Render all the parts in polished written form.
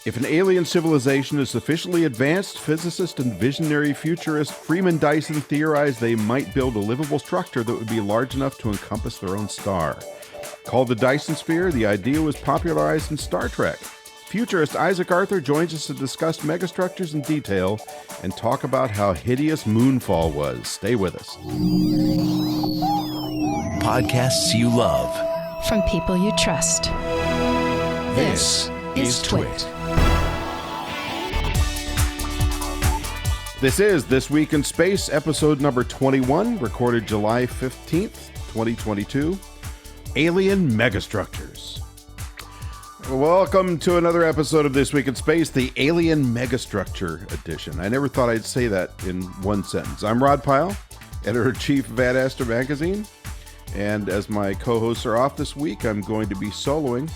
If an alien civilization is sufficiently advanced, physicist and visionary futurist Freeman Dyson theorized they might build a livable structure that would be large enough to encompass their own star. Called the Dyson Sphere, the idea was popularized in Star Trek. Futurist Isaac Arthur joins us to discuss megastructures in detail and talk about how hideous Moonfall was. Stay with us. Podcasts you love. From people you trust. This is TWiT. This is This Week in Space, episode number 21, recorded July 15th, 2022. Alien Megastructures. Welcome to another episode of This Week in Space, the Alien Megastructure edition. I never thought I'd say that in one sentence. I'm Rod Pyle, editor-in-chief of Ad Astra magazine, and as my co-hosts are off this week, I'm going to be soloing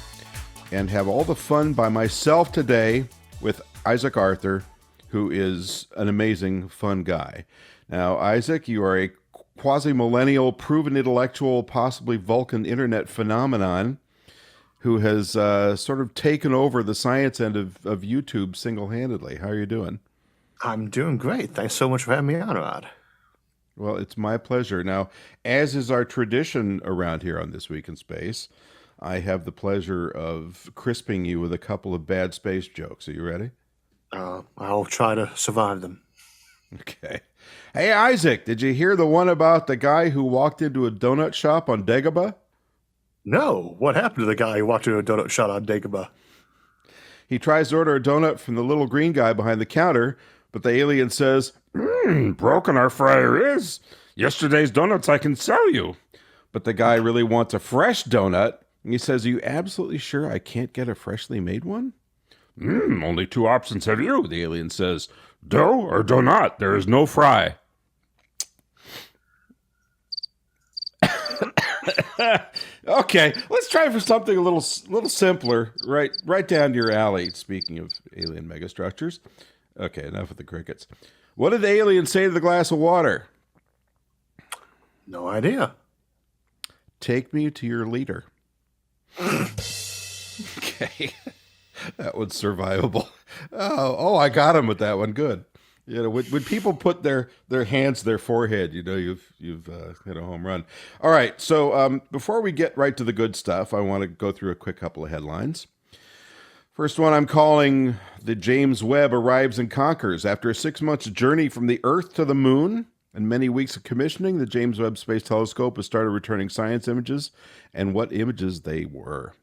and have all the fun by myself today with Isaac Arthur, who is an amazing, fun guy. Now, Isaac, you are a quasi-millennial, proven intellectual, possibly Vulcan internet phenomenon who has sort of taken over the science end of YouTube single-handedly. How are you doing? I'm doing great. Thanks so much for having me on, Rod. Well, it's my pleasure. Now, as is our tradition around here on This Week in Space, I have the pleasure of crisping you with a couple of bad space jokes. Are you ready? I'll try to survive them. Okay. Hey, Isaac, did you hear the one about the guy who walked into a donut shop on Dagobah? No. What happened to the guy who walked into a donut shop on Dagobah? He tries to order a donut from the little green guy behind the counter, but the alien says, broken our fryer is. Yesterday's donuts I can sell you. But the guy really wants a fresh donut, and he says, are you absolutely sure I can't get a freshly made one? Only two options have you, the alien says. Dough or donut. There is no fry. Okay, let's try for something a little simpler, right down your alley, speaking of alien megastructures. Okay, enough of the crickets. What did the alien say to the glass of water? No idea. Take me to your leader. Okay. That one's survivable. Oh, I got him with that one. Good. You know, when people put their hands to their forehead, you know, you've hit a home run. All right. So before we get right to the good stuff, I want to go through a quick couple of headlines. First one I'm calling The James Webb Arrives and Conquers. After a 6-month journey from the Earth to the Moon and many weeks of commissioning, the James Webb Space Telescope has started returning science images, and what images they were.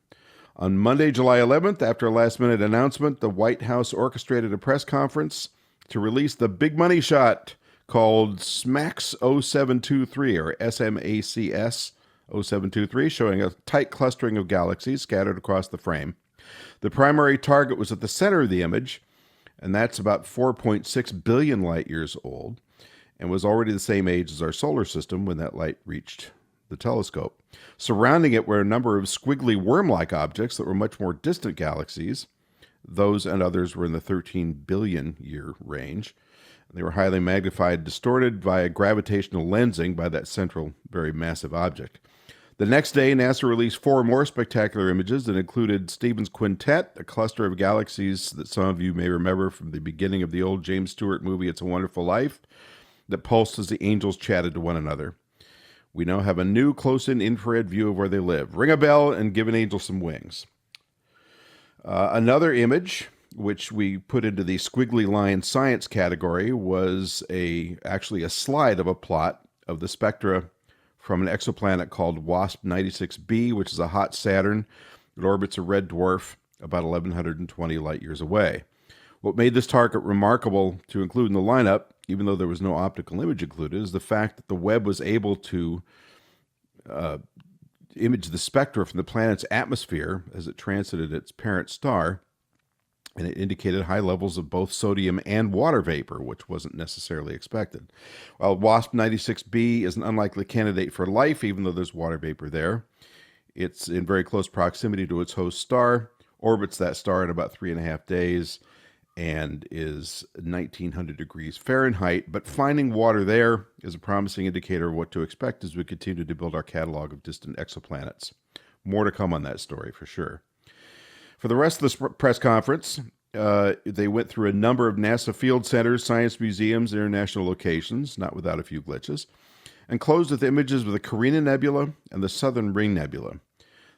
On Monday, July 11th, after a last-minute announcement, the White House orchestrated a press conference to release the big money shot called SMACS 0723, or SMACS 0723, showing a tight clustering of galaxies scattered across the frame. The primary target was at the center of the image, and that's about 4.6 billion light years old, and was already the same age as our solar system when that light reached the telescope. Surrounding it were a number of squiggly worm-like objects that were much more distant galaxies. Those and others were in the 13 billion year range. They were highly magnified, distorted via gravitational lensing by that central, very massive object. The next day, NASA released 4 more spectacular images that included Stephan's Quintet, a cluster of galaxies that some of you may remember from the beginning of the old James Stewart movie It's a Wonderful Life, that pulsed as the angels chatted to one another. We now have a new close-in infrared view of where they live. Ring a bell and give an angel some wings. Another image, which we put into the squiggly line science category, was actually a slide of a plot of the spectra from an exoplanet called WASP 96b, which is a hot Saturn that orbits a red dwarf about 1,120 light years away. What made this target remarkable to include in the lineup, even though there was no optical image included, is the fact that the Webb was able to image the spectra from the planet's atmosphere as it transited its parent star, and it indicated high levels of both sodium and water vapor, which wasn't necessarily expected. While WASP 96b is an unlikely candidate for life, even though there's water vapor there, it's in very close proximity to its host star, orbits that star in about 3.5 days, and is 1900 degrees Fahrenheit. But finding water there is a promising indicator of what to expect as we continue to build our catalog of distant exoplanets. More to come on that story for sure. For the rest of this press conference, They went through a number of NASA field centers, science museums, international locations, not without a few glitches, and closed with images of the Carina Nebula and the Southern Ring Nebula.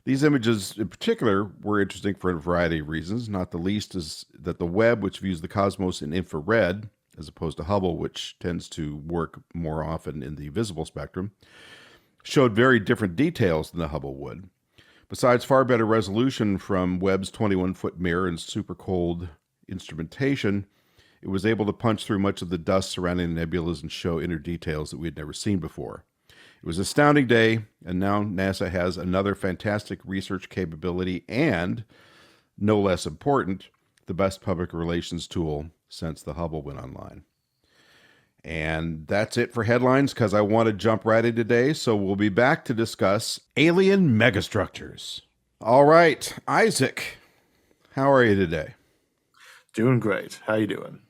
These images in particular were interesting for a variety of reasons, not the least is that the Webb, which views the cosmos in infrared, as opposed to Hubble, which tends to work more often in the visible spectrum, showed very different details than the Hubble would. Besides far better resolution from Webb's 21-foot mirror and super cold instrumentation, it was able to punch through much of the dust surrounding the nebulas and show inner details that we had never seen before. It was an astounding day, and now NASA has another fantastic research capability and, no less important, the best public relations tool since the Hubble went online. And that's it for headlines, because I want to jump right in today, so we'll be back to discuss alien megastructures. All right, Isaac, how are you today? Doing great. How you doing?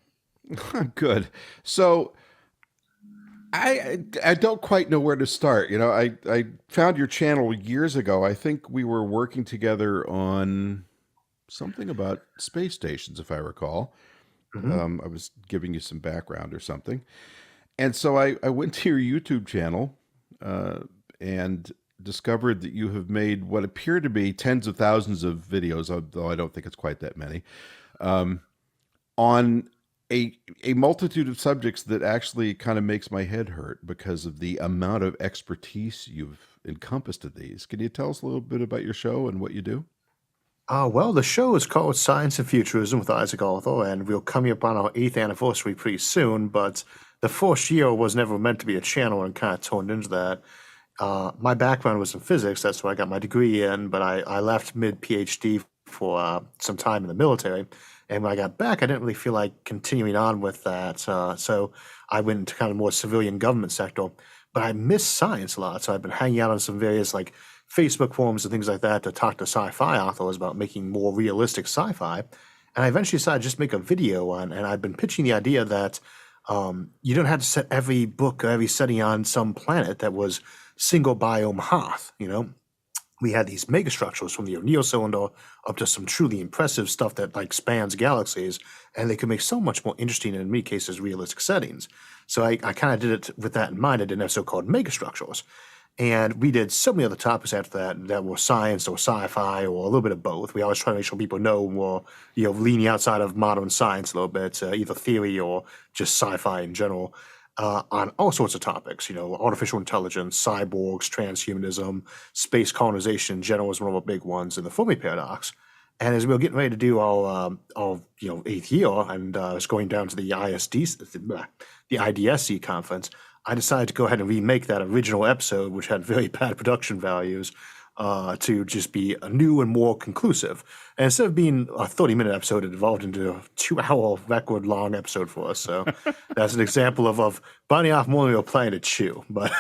Good. So I don't quite know where to start. You know, I found your channel years ago. I think we were working together on something about space stations, if I recall. I was giving you some background or something. And so I went to your YouTube channel and discovered that you have made what appear to be tens of thousands of videos, although I don't think it's quite that many, on a multitude of subjects that actually kind of makes my head hurt because of the amount of expertise you've encompassed in these. Can you tell us a little bit about your show and what you do? Well, the show is called Science and Futurism with Isaac Arthur, and we'll come up on our 8th anniversary pretty soon, but the first year was never meant to be a channel and kind of turned into that. My background was in physics, that's where I got my degree in, but I left mid-PhD for some time in the military, and when I got back, I didn't really feel like continuing on with that, so I went into kind of more civilian government sector, but I miss science a lot, so I've been hanging out on some various like Facebook forums and things like that to talk to sci-fi authors about making more realistic sci-fi. And I eventually decided to just make a video on, and I've been pitching the idea that you don't have to set every book or every setting on some planet that was single biome Hoth, you know? We had these megastructures from the O'Neill cylinder up to some truly impressive stuff that like spans galaxies, and they could make so much more interesting and in many cases realistic settings. So I kind of did it with that in mind. I did an episode called Megastructures. And we did so many other topics after that were science or sci-fi or a little bit of both. We always try to make sure people know we're, you know, leaning outside of modern science a little bit, either theory or just sci-fi in general, on all sorts of topics. You know, artificial intelligence, cyborgs, transhumanism, space colonization in general is one of our big ones, and the Fermi paradox. And as we were getting ready to do our 8th year, and it's going down to the IDSC conference, I decided to go ahead and remake that original episode, which had very bad production values, to just be a new and more conclusive. And instead of being a 30-minute episode, it evolved into a 2-hour record-long episode for us. So that's an example of biting off more than we were planning to chew. But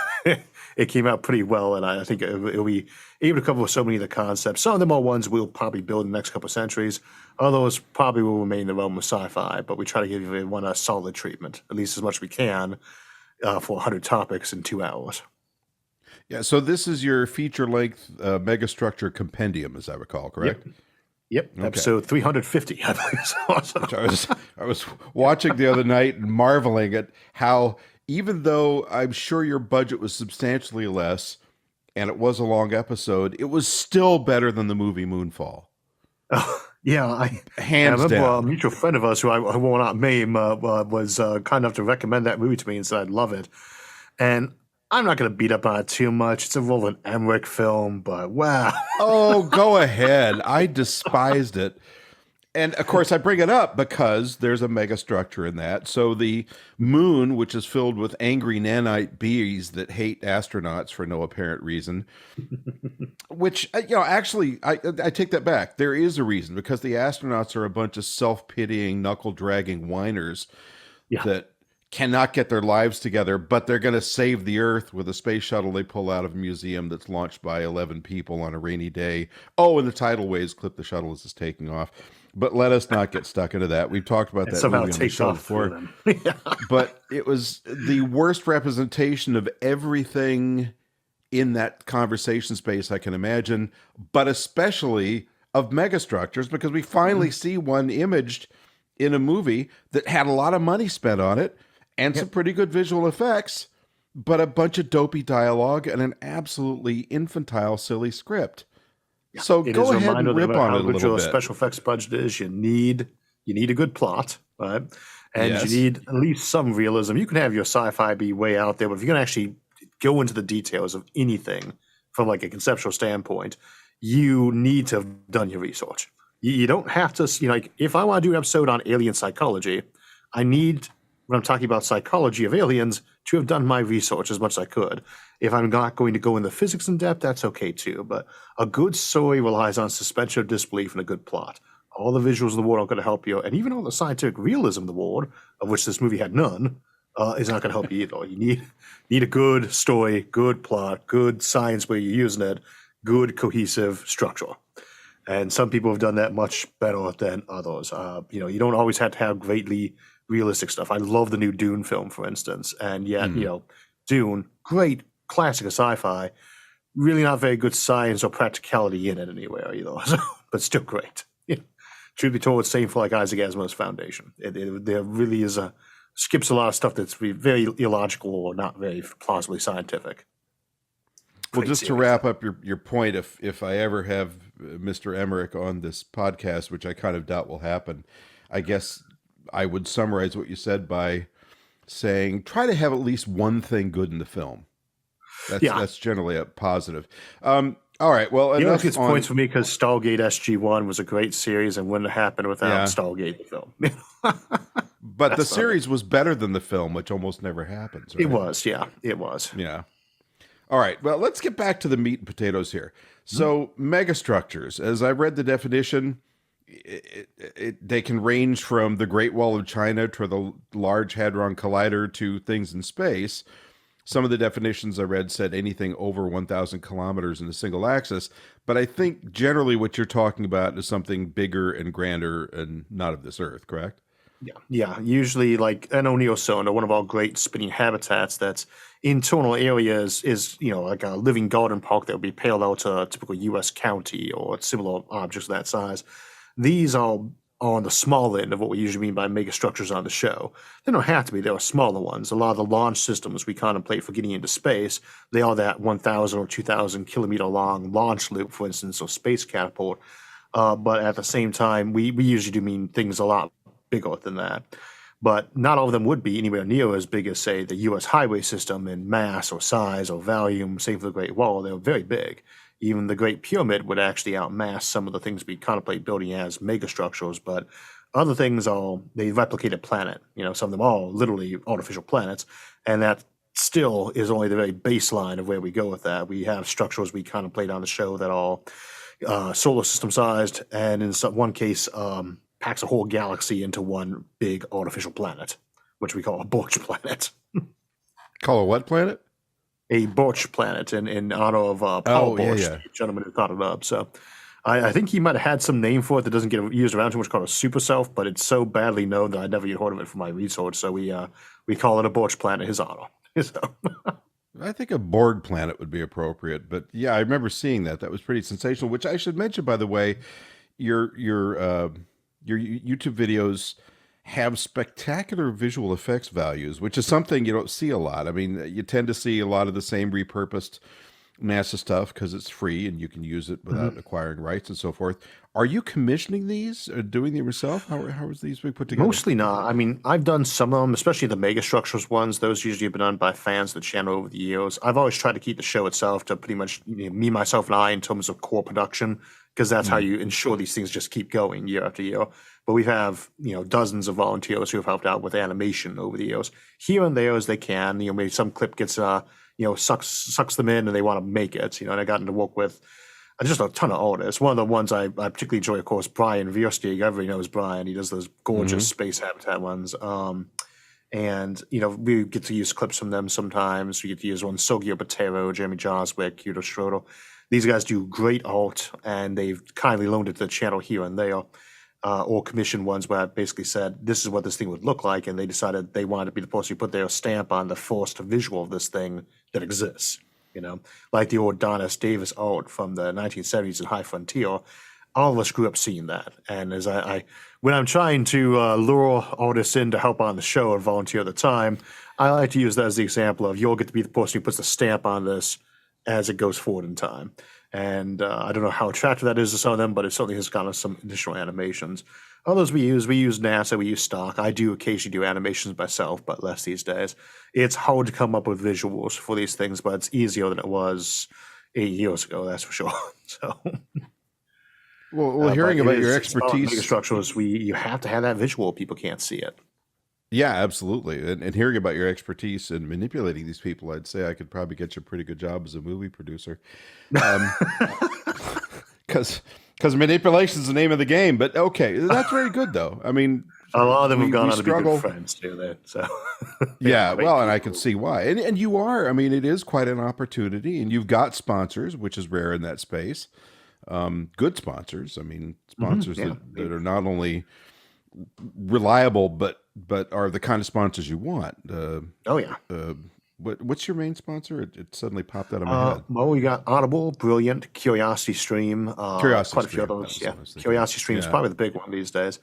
it came out pretty well, and I think it'll be able to cover so many of the concepts. Some of them are ones we'll probably build in the next couple of centuries. Others probably will remain in the realm of sci-fi, but we try to give everyone a solid treatment, at least as much as we can, for 100 topics in 2 hours. Yeah, so this is your feature-length megastructure compendium, as I recall, correct? Yep. Okay. Episode 350, I believe. Awesome. I was watching the other night and marveling at how, even though I'm sure your budget was substantially less, and it was a long episode, it was still better than the movie Moonfall. Yeah, Hands I remember down. a mutual friend of ours who I will not name was kind enough to recommend that movie to me and said I'd love it. And I'm not going to beat up on it too much. It's a Roland Emmerich film, but wow. Oh, go ahead. I despised it. And of course, I bring it up because there's a megastructure in that. So the moon, which is filled with angry nanite bees that hate astronauts for no apparent reason, which, actually, I take that back. There is a reason, because the astronauts are a bunch of self-pitying, knuckle-dragging whiners that cannot get their lives together, but they're going to save the Earth with a space shuttle they pull out of a museum that's launched by 11 people on a rainy day. Oh, and the tidal waves clip the shuttle as it's taking off. But let us not get stuck into that. We've talked about that somehow movie on the show before. But it was the worst representation of everything in that conversation space I can imagine, but especially of megastructures because we finally see one imaged in a movie that had a lot of money spent on it and some pretty good visual effects, but a bunch of dopey dialogue and an absolutely infantile, silly script. Yeah. So it go is a ahead reminder and rip that on how it a good little your bit. special effects budget is. You need a good plot, right? And Yes. you need at least some realism. You can have your sci-fi be way out there, but if you're going to actually go into the details of anything from like a conceptual standpoint, you need to have done your research. You don't have to, like if I want to do an episode on alien psychology, I need, when I'm talking about psychology of aliens, to have done my research as much as I could. If I'm not going to go into physics in depth, that's okay too. But a good story relies on suspension of disbelief and a good plot. All the visuals of the world are going to help you, and even all the scientific realism of the world, of which this movie had none, is not going to help you either. You need a good story, good plot, good science where you're using it, good cohesive structure. And some people have done that much better than others. You don't always have to have greatly realistic stuff. I love the new Dune film, for instance, and yet Dune, great classic of sci-fi, really not very good science or practicality in it anywhere either. But still great. Truth be told, it's same for like Isaac Asimov's Foundation. There really is skips a lot of stuff that's very illogical or not very plausibly scientific. Well, just to wrap up your point, if I ever have Mr. Emmerich on this podcast, which I kind of doubt will happen, I guess I would summarize what you said by saying try to have at least one thing good in the film. That's generally a positive. All right, well, enough gets points for me because Stargate SG-1 was a great series and wouldn't have happened without Stargate the film. But the series was better than the film, which almost never happens. Right? It was, yeah. It was. Yeah. All right, well, let's get back to the meat and potatoes here. So megastructures, as I read the definition, they can range from the Great Wall of China to the Large Hadron Collider to things in space. Some of the definitions I read said anything over 1,000 kilometers in a single axis, but I think generally what you're talking about is something bigger and grander and not of this Earth, correct? Yeah. Usually, like an O'Neill-Sonar, one of our great spinning habitats that's internal areas is, like a living garden park that would be parallel to a typical U.S. county or similar objects of that size. These are on the small end of what we usually mean by megastructures on the show. They don't have to be. There are smaller ones. A lot of the launch systems we contemplate for getting into space, they are that 1,000 or 2,000 kilometer long launch loop, for instance, or space catapult. But at the same time, we usually do mean things a lot bigger than that. But not all of them would be anywhere near as big as, say, the U.S. highway system in mass or size or volume. Same for the Great Wall. They're very big. Even the Great Pyramid would actually outmass some of the things we contemplate building as megastructures, but other things they replicate a planet. Some of them are literally artificial planets, and that still is only the very baseline of where we go with that. We have structures we contemplate on the show that are solar system sized, and in one case packs a whole galaxy into one big artificial planet, which we call a Borch planet. Call a what planet? A Borch planet in honor of Paul Borch, the gentleman who thought it up. So I think he might have had some name for it that doesn't get used around too much, called a super self, but it's so badly known that I never even heard of it from my research. So we call it a Borch planet in his honor. So. I think a Borg planet would be appropriate, but yeah, I remember seeing that. That was pretty sensational. Which I should mention, by the way, your YouTube videos have spectacular visual effects values, which is something you don't see a lot. I mean, you tend to see a lot of the same repurposed NASA stuff because it's free and you can use it without acquiring rights and so forth. Are you commissioning these or doing them yourself? How is these being put together? Mostly not. I mean, I've done some of them, especially the Megastructures ones. Those usually have been done by fans of the channel over the years. I've always tried to keep the show itself to pretty much me, myself, and I in terms of core production, because that's how you ensure these things just keep going year after year. But we have, dozens of volunteers who have helped out with animation over the years. Here and there as they can, maybe some clip gets, sucks them in and they want to make it, and I gotten to work with just a ton of artists. One of the ones I particularly enjoy, of course, Brian Vierstieg. Everybody knows Brian. He does those gorgeous space habitat ones. And, we get to use clips from them sometimes. We get to use one, Sergio Botero, Jeremy Joswick, Kudo Schroeder. These guys do great art, and they've kindly loaned it to the channel here and there. Or commissioned ones where I basically said, this is what this thing would look like, and they decided they wanted to be the person who put their stamp on the first visual of this thing that exists. Like the old Don S. Davis art from the 1970s in High Frontier. all of us grew up seeing that. And as I when I'm trying to lure artists in to help on the show and volunteer the time, I like to use that as the example of you'll get to be the person who puts the stamp on this as it goes forward in time. And I don't know how attractive that is to some of them, but it certainly has gotten us some additional animations. Others we use NASA, we use stock. I do occasionally do animations myself, but less these days. It's hard to come up with visuals for these things, but it's easier than it was 8 years ago, that's for sure. So, Well, hearing about your expertise, Megastructures, you have to have that visual. People can't see it. yeah, absolutely. And hearing about your expertise in manipulating these people, I'd say I could probably get you a pretty good job as a movie producer. Because manipulation is the name of the game. But okay, that's very good, though. I mean, a lot of them have gone on to struggle. be good friends too. That so yeah, well, and I can see why. And you are. I mean, it is quite an opportunity, and you've got sponsors, which is rare in that space. Good sponsors. I mean, sponsors that are not only reliable, but are the kind of sponsors you want. Oh yeah. What's your main sponsor? It suddenly popped out of my head. Well, we got Audible, Brilliant, Curiosity Stream, quite a few others. Yeah, Curiosity Stream is probably the big one these days,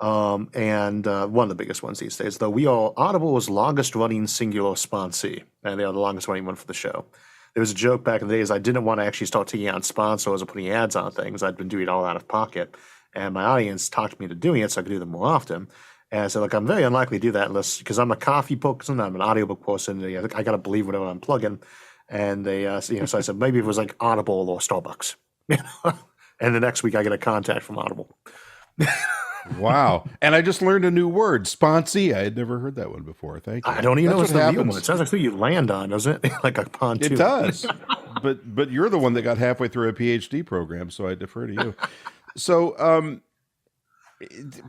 and one of the biggest ones these days. Though we are Audible's longest-running singular sponsee, and they are the longest-running one for the show. There was a joke back in the days. I didn't want to actually start taking on sponsors or putting ads on things. I'd been doing it all out of pocket, and my audience talked me into doing it so I could do them more often. And I said, look, I'm very unlikely to do that unless, because I'm a coffee person, I'm an audiobook person, I got to believe whatever I'm plugging. And they, so I said, maybe it was like Audible or Starbucks. And the next week I get a contact from Audible. Wow. And I just learned a new word, sponsee. I had never heard that one before. Thank you. I don't even know what's the real one. It sounds like who you land on, doesn't it? Like a pontoon. It does. but you're the one that got halfway through a PhD program, so I defer to you. So,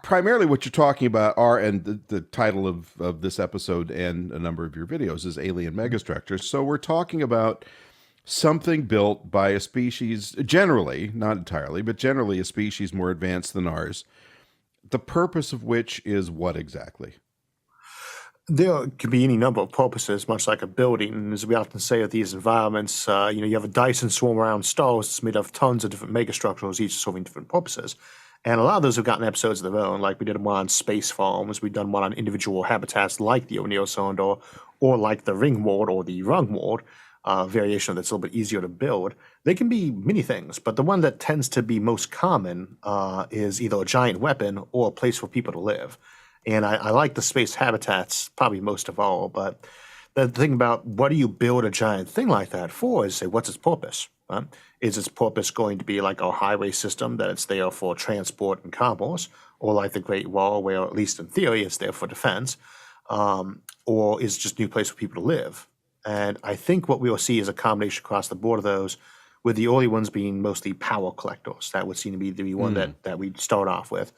primarily what you're talking about are, and the title of this episode and a number of your videos is Alien Megastructures. So we're talking about something built by a species, generally, not entirely, but generally a species more advanced than ours, the purpose of which is what exactly? There could be any number of purposes, much like a building. And as we often say with these environments, you have a Dyson swarm around stars that's made of tons of different megastructures, each serving different purposes. And a lot of those have gotten episodes of their own, like we did one on space farms, we've done one on individual habitats like the O'Neill cylinder, or like the ring ward or the rung ward, variation that's a little bit easier to build. They can be many things, but the one that tends to be most common is either a giant weapon or a place for people to live. And I like the space habitats probably most of all, but the thing about what do you build a giant thing like that for is say, what's its purpose? Is its purpose going to be like our highway system, that it's there for transport and commerce, or like the Great Wall, where at least in theory it's there for defense, or is it just a new place for people to live? And I think what we will see is a combination across the board of those, with the early ones being mostly power collectors. That would seem to be the one that we start off with.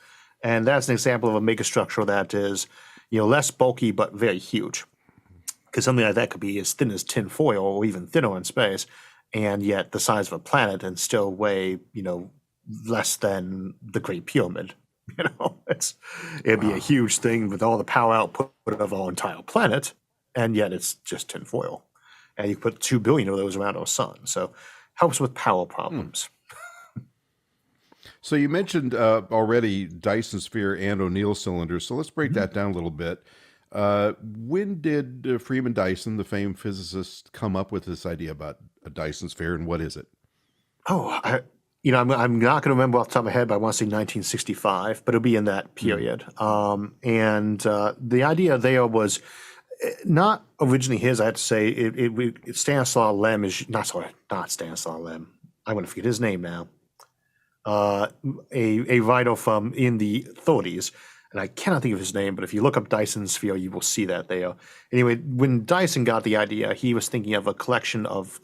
And that's an example of a megastructure that is, less bulky but very huge. Because something like that could be as thin as tin foil or even thinner in space, and yet the size of a planet and still weigh, less than the Great Pyramid. It'd be a huge thing with all the power output of our entire planet, and yet it's just tin foil. And you put 2 billion of those around our sun. So helps with power problems. So you mentioned already Dyson Sphere and O'Neill cylinders. So let's break that down a little bit. When did Freeman Dyson, the famed physicist, come up with this idea about a Dyson Sphere, and what is it? Oh, I'm not going to remember off the top of my head, but I want to say 1965, but it'll be in that period. And the idea there was not originally his. I have to say, it Stanislaw Lem is not Stanislaw Lem. I'm going to forget his name now. A writer from in the 30s. And I cannot think of his name, but if you look up Dyson Sphere, you will see that there. Anyway, when Dyson got the idea, he was thinking of a collection of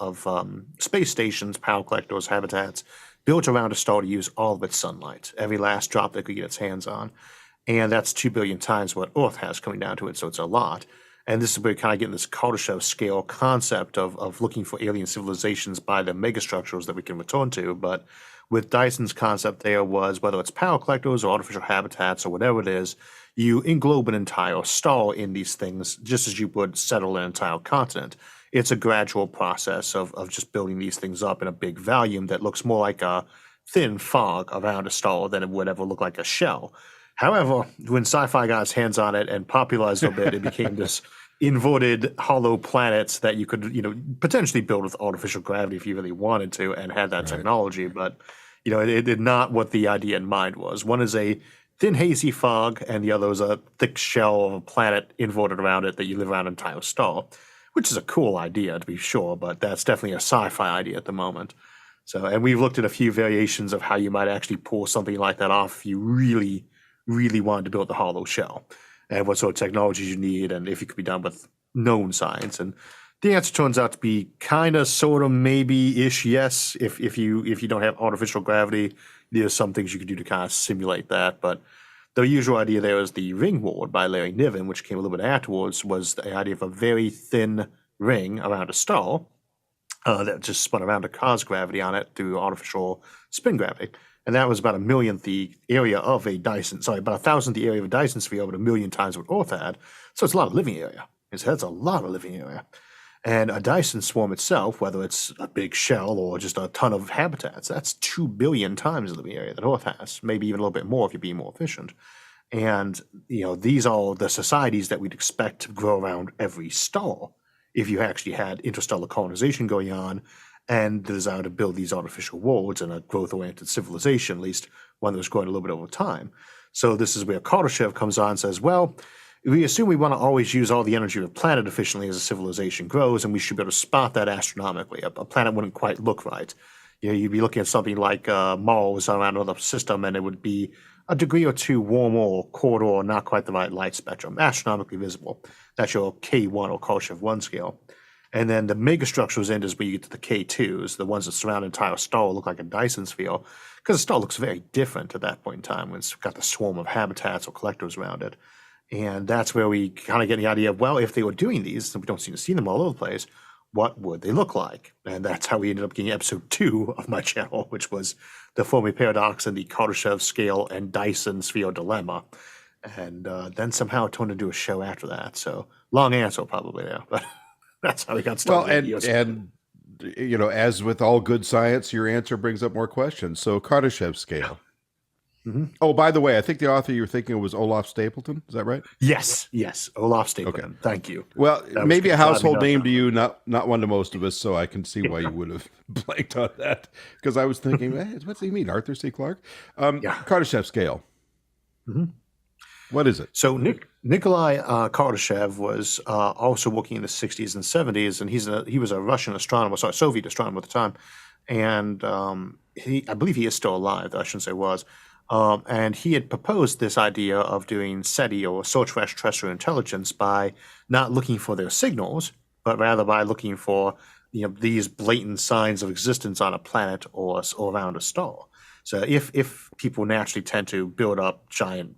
space stations, power collectors, habitats, built around a star to use all of its sunlight, every last drop that could get its hands on. And that's 2 billion times what Earth has coming down to it, so it's a lot. And this is where we kind of get this Kardashev scale concept of looking for alien civilizations by the megastructures that we can return to. But with Dyson's concept there was, whether it's power collectors or artificial habitats or whatever it is, you englobe an entire star in these things just as you would settle an entire continent. It's a gradual process of just building these things up in a big volume that looks more like a thin fog around a star than it would ever look like a shell. However, when Sci-Fi got its hands on it and popularized it a bit, it became this inverted hollow planets that you could, potentially build with artificial gravity if you really wanted to and had that technology. But, it did not what the idea in mind was. One is a thin, hazy fog, and the other is a thick shell of a planet inverted around it that you live around an entire star, which is a cool idea, to be sure, but that's definitely a sci-fi idea at the moment. So, and we've looked at a few variations of how you might actually pull something like that off if you really, really wanted to build the hollow shell, and what sort of technologies you need, and if it could be done with known science. And the answer turns out to be kind of, sort of, maybe-ish yes. If you don't have artificial gravity, there's some things you could do to kind of simulate that. But the usual idea there is the ring world by Larry Niven, which came a little bit afterwards, was the idea of a very thin ring around a star that just spun around to cause gravity on it through artificial spin gravity. And that was about 1,000,000th the area of a Dyson, about 1,000th the area of a Dyson sphere, but 1,000,000 times what Earth had. So it's a lot of living area. That's a lot of living area. And a Dyson swarm itself, whether it's a big shell or just a ton of habitats, that's 2 billion times the living area that Earth has, maybe even a little bit more if you're being more efficient. And, these are the societies that we'd expect to grow around every star if you actually had interstellar colonization going on and the desire to build these artificial worlds and a growth-oriented civilization, at least one that was growing a little bit over time. So this is where Kardashev comes on and says, well, we assume we want to always use all the energy of a planet efficiently as a civilization grows, and we should be able to spot that astronomically. A planet wouldn't quite look right. You'd be looking at something like Mars around another system, and it would be a degree or two warmer or colder or not quite the right light spectrum, astronomically visible. That's your K1 or Kardashev 1 scale. And then the megastructures end is where you get to the K2s, the ones that surround an entire star look like a Dyson sphere, because the star looks very different at that point in time when it's got the swarm of habitats or collectors around it. And that's where we kind of get the idea of, well, if they were doing these, and we don't seem to see them all over the place, what would they look like? And that's how we ended up getting episode 2 of my channel, which was the Fermi paradox and the Kardashev scale and Dyson sphere dilemma. And then somehow it turned into a show after that. So long answer probably there, but that's how we got started. Well, and as with all good science, your answer brings up more questions. So Kardashev scale. Mm-hmm. Oh, by the way, I think the author you were thinking of was Olaf Stapleton. Is that right? Yes, Olaf Stapleton. Okay. Thank you. Well, maybe a household name to you, not one to most of us, so I can see why you would have blanked on that. Because I was thinking, what's he mean, Arthur C. Clarke? Kardashev scale. Mm-hmm. What is it? So Nikolai Kardashev was also working in the 60s and 70s, and he was a Russian astronomer, Soviet astronomer at the time, and I believe he is still alive. I shouldn't say was. And he had proposed this idea of doing SETI, or search for extraterrestrial intelligence, by not looking for their signals, but rather by looking for these blatant signs of existence on a planet or around a star. So if people naturally tend to build up giant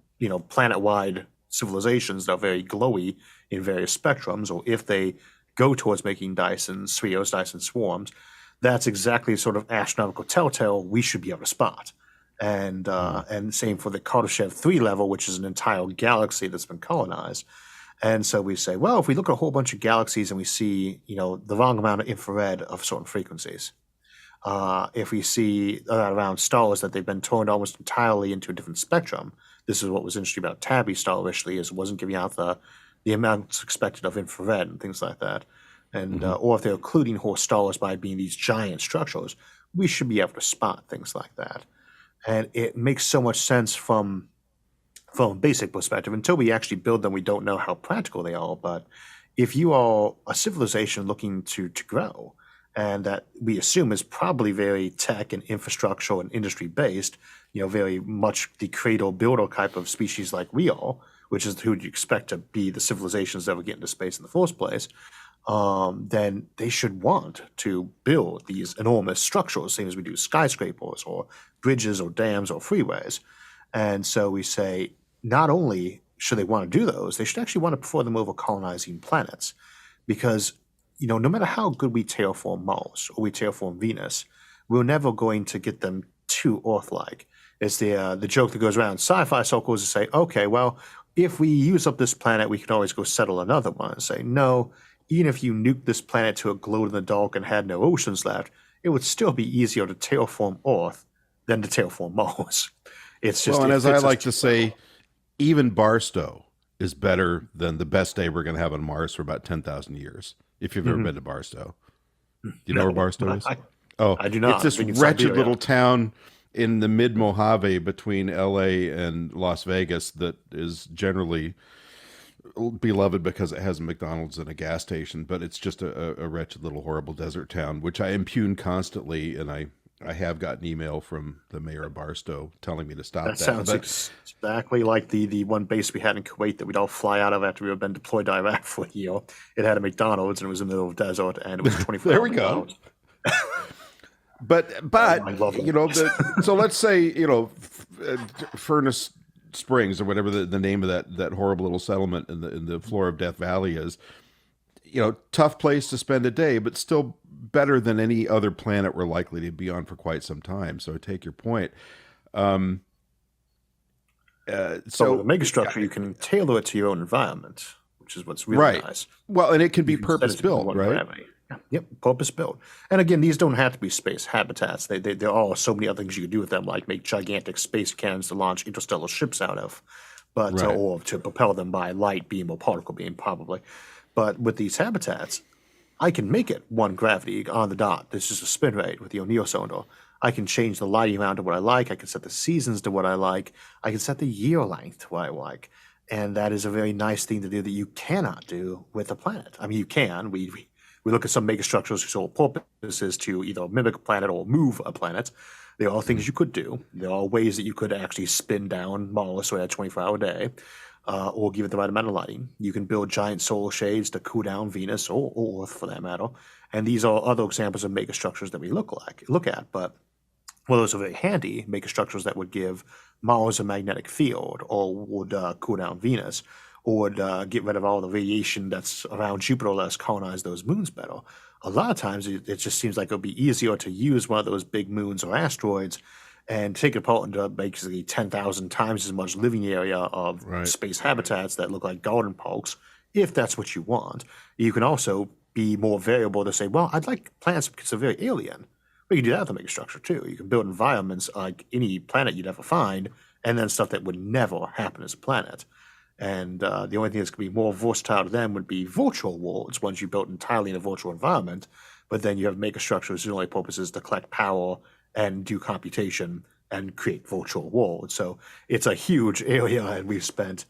planet-wide civilizations that are very glowy in various spectrums, or if they go towards making Dyson spheres, Dyson swarms, that's exactly the sort of astronomical telltale we should be able to spot. And same for the Kardashev 3 level, which is an entire galaxy that's been colonized. And so we say, well, if we look at a whole bunch of galaxies and we see, the wrong amount of infrared of certain frequencies, if we see around stars that they've been turned almost entirely into a different spectrum, this is what was interesting about Tabby's star initially, is it wasn't giving out the amounts expected of infrared and things like that. And or if they're occluding whole stars by being these giant structures, we should be able to spot things like that. And it makes so much sense from a basic perspective. Until we actually build them, we don't know how practical they are. But if you are a civilization looking to grow, and that we assume is probably very tech and infrastructure and industry based, very much the cradle builder type of species like we are, which is who you expect to be the civilizations that would get into space in the first place, then they should want to build these enormous structures, same as we do skyscrapers or bridges or dams or freeways. And so we say, not only should they want to do those, they should actually want to prefer them over colonizing planets. Because, no matter how good we terraform Mars or we terraform Venus, we're never going to get them too Earth-like. It's the joke that goes around sci-fi circles to say, okay, well, if we use up this planet, we can always go settle another one. And say, no, even if you nuked this planet to a glow in the dark and had no oceans left, it would still be easier to terraform Earth than to terraform Mars. It's just Well, and it as I fits us like to too well. say, even Barstow is better than the best day we're going to have on Mars for about 10,000 years. If you've ever been to Barstow, do you know where No, Barstow is? I, Oh, I do it's not. this I've been in wretched Siberia. little town in the mid Mojave between LA and Las Vegas that is generally beloved because it has a McDonald's and a gas station, but it's just a wretched little horrible desert town, which I impugn constantly. And I have gotten email from the mayor of Barstow telling me to stop That that. sounds But exactly like the one base we had in Kuwait that we'd all fly out of after we had been deployed to Iraq for a year. It had a McDonald's and it was in the middle of the desert and it was 24 there hour we go. McDonald's. But I love it. you know, so let's say, you know, Furnace Springs or whatever the name of that horrible little settlement in the floor of Death Valley is, you know, tough place to spend a day, but still better than any other planet we're likely to be on for quite some time. So I take your point. So So with a megastructure, you can tailor it to your own environment, which is what's really right. nice. Well, and it can be You can set it purpose to built, one right? gravity. Yeah. Yep, purpose built. And again, these don't have to be space habitats. There are so many other things you can do with them, like make gigantic space cannons to launch interstellar ships out of, but Right. or to propel them by light beam or particle beam, probably. But with these habitats, I can make it one gravity on the dot. This is a spin rate with the O'Neill cylinder. I can change the lighting around to what I like. I can set the seasons to what I like. I can set the year length to what I like. And that is a very nice thing to do that you cannot do with a planet. I mean, you can. We look at some megastructures whose sole purpose is to either mimic a planet or move a planet. There are things you could do. There are ways that you could actually spin down Mars so it had a 24-hour day, or give it the right amount of lighting. You can build giant solar shades to cool down Venus or Earth for that matter. And these are other examples of megastructures that we look at. But well, those are very handy megastructures that would give Mars a magnetic field, or would cool down Venus, or would get rid of all the radiation that's around Jupiter, let us colonize those moons better. A lot of times, it just seems like it would be easier to use one of those big moons or asteroids and take it apart into basically 10,000 times as much living area of Right. space habitats that look like garden parks, if that's what you want. You can also be more variable to say, well, I'd like planets because they're very alien. But you can do that with a megastructure too. You can build environments like any planet you'd ever find, and then stuff that would never happen as a planet. And the only thing that's going to be more versatile to them would be virtual worlds, ones you built entirely in a virtual environment. But then you have megastructures whose only purpose is to collect power and do computation and create virtual worlds. So it's a huge area, and we've spent,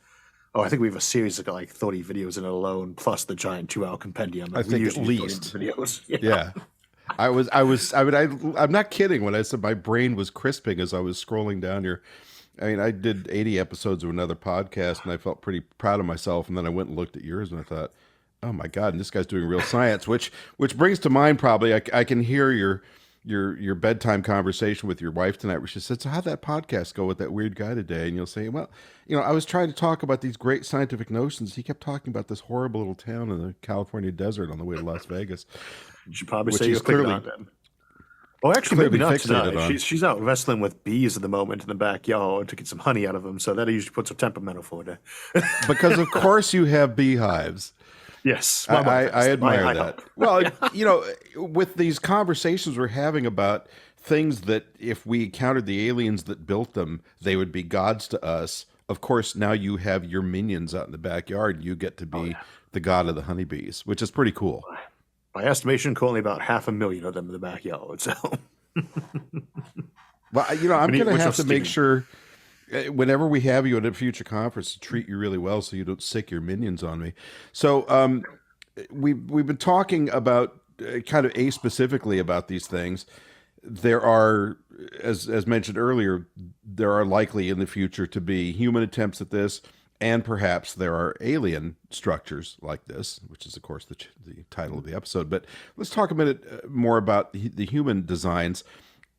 I think we have a series of like 30 videos in it alone, plus the giant 2-hour compendium. I We think at usually do least. videos. Yeah. I'm not kidding when I said my brain was crisping as I was scrolling down here. I mean, I did 80 episodes of another podcast and I felt pretty proud of myself. And then I went and looked at yours and I thought, oh my God, and this guy's doing real science, which brings to mind probably, I can hear your bedtime conversation with your wife tonight where she said, so how'd that podcast go with that weird guy today? And you'll say, well, you know, I was trying to talk about these great scientific notions. He kept talking about this horrible little town in the California desert on the way to Las Vegas. You should probably Which say you're he's clicking clearly- on them. Well, actually, maybe clearly not fixated tonight. on. She's out wrestling with bees at the moment in the backyard to get some honey out of them. So that usually puts her temperamental for a day. Because of course you have beehives. Yes, I admire I that. hope. Well, you know, with these conversations we're having about things that if we encountered the aliens that built them, they would be gods to us. Of course, now you have your minions out in the backyard. You get to be the god of the honeybees, which is pretty cool. By estimation, currently about 500,000 of them in the backyard. So Well, you know, I'm We need- going to which have was to make Steven. sure whenever we have you at a future conference to treat you really well so you don't sick your minions on me. So we've been talking about kind of specifically about these things. There are, as mentioned earlier, there are likely in the future to be human attempts at this, and perhaps there are alien structures like this, which is, of course, the title of the episode. But let's talk a minute more about the human designs.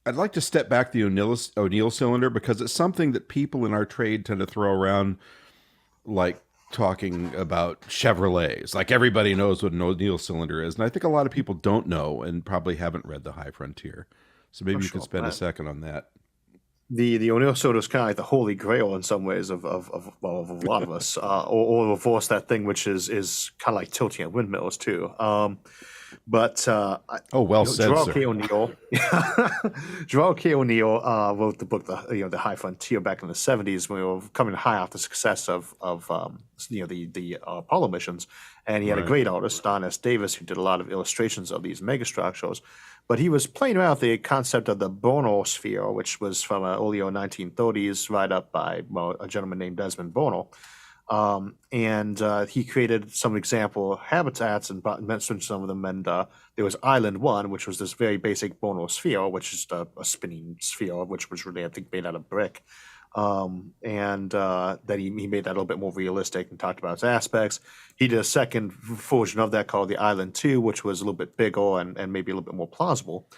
I'd like to step back the O'Neill cylinder because it's something that people in our trade tend to throw around like talking about Chevrolets. Like everybody knows what an O'Neill cylinder is. And I think a lot of people don't know and probably haven't read The High Frontier. So maybe you sure, could spend a right. second on that. The O'Neill soda is kind of like the holy grail in some ways of a lot of us, or reverse that thing, which is kind of like tilting at windmills too. But Oh, well said, Gerald sir. K. O'Neill, Gerald K. O'Neill wrote the book, the High Frontier, back in the '70s when we were coming high off the success of the Apollo missions, and he had a Right. great artist, Don S. Davis, who did a lot of illustrations of these megastructures. But he was playing around with the concept of the Bornholm sphere, which was from early 1930s, right up by a gentleman named Desmond Bornholm. And he created some example habitats and mentioned some of them. And there was Island 1, which was this very basic Bornholm sphere, which is a spinning sphere, which was really, I think, made out of brick. And then he made that a little bit more realistic and talked about its aspects. He did a second version of that called the Island 2, which was a little bit bigger and maybe a little bit more plausible.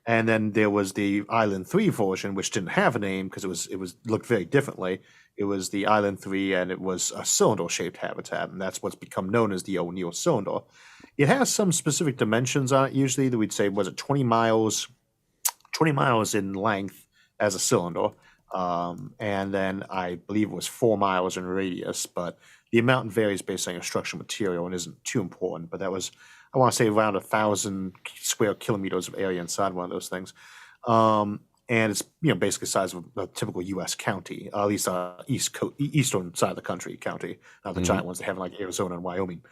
And then there was the Island 3 version, which didn't have a name because it was looked very differently. It was the Island 3, and it was a cylinder-shaped habitat, and that's what's become known as the O'Neill cylinder. It has some specific dimensions on it, usually, that we'd say, was it 20 miles in length as a cylinder, and then I believe it was 4 miles in radius, but the amount varies based on your structural material and isn't too important. But that was, I want to say, around 1,000 square kilometers of area inside one of those things. And it's basically the size of a typical U.S. county, at least eastern side of the country county, not the giant ones they have in like Arizona and Wyoming.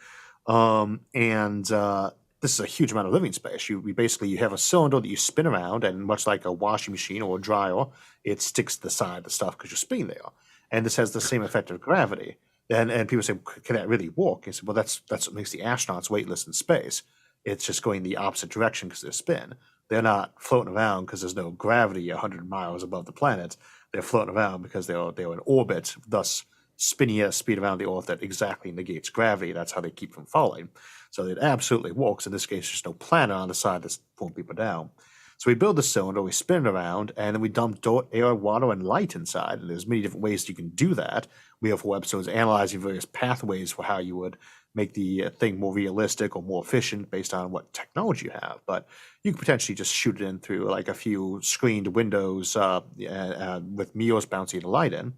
This is a huge amount of living space. You have a cylinder that you spin around, and much like a washing machine or a dryer, it sticks to the side of the stuff because you're spinning there. And this has the same effect of gravity. And people say, can that really work? I said, well, that's what makes the astronauts weightless in space. It's just going the opposite direction because they spin. They're not floating around because there's no gravity 100 miles above the planet. They're floating around because they're in orbit, thus spinning at a speed around the Earth that exactly negates gravity. That's how they keep from falling. So it absolutely works. In this case, there's no planet on the side that's pulling people down. So we build the cylinder, we spin it around, and then we dump dirt, air, water, and light inside. And there's many different ways you can do that. We have 4 episodes analyzing various pathways for how you would make the thing more realistic or more efficient based on what technology you have. But you could potentially just shoot it in through like a few screened windows with mirrors bouncing the light in.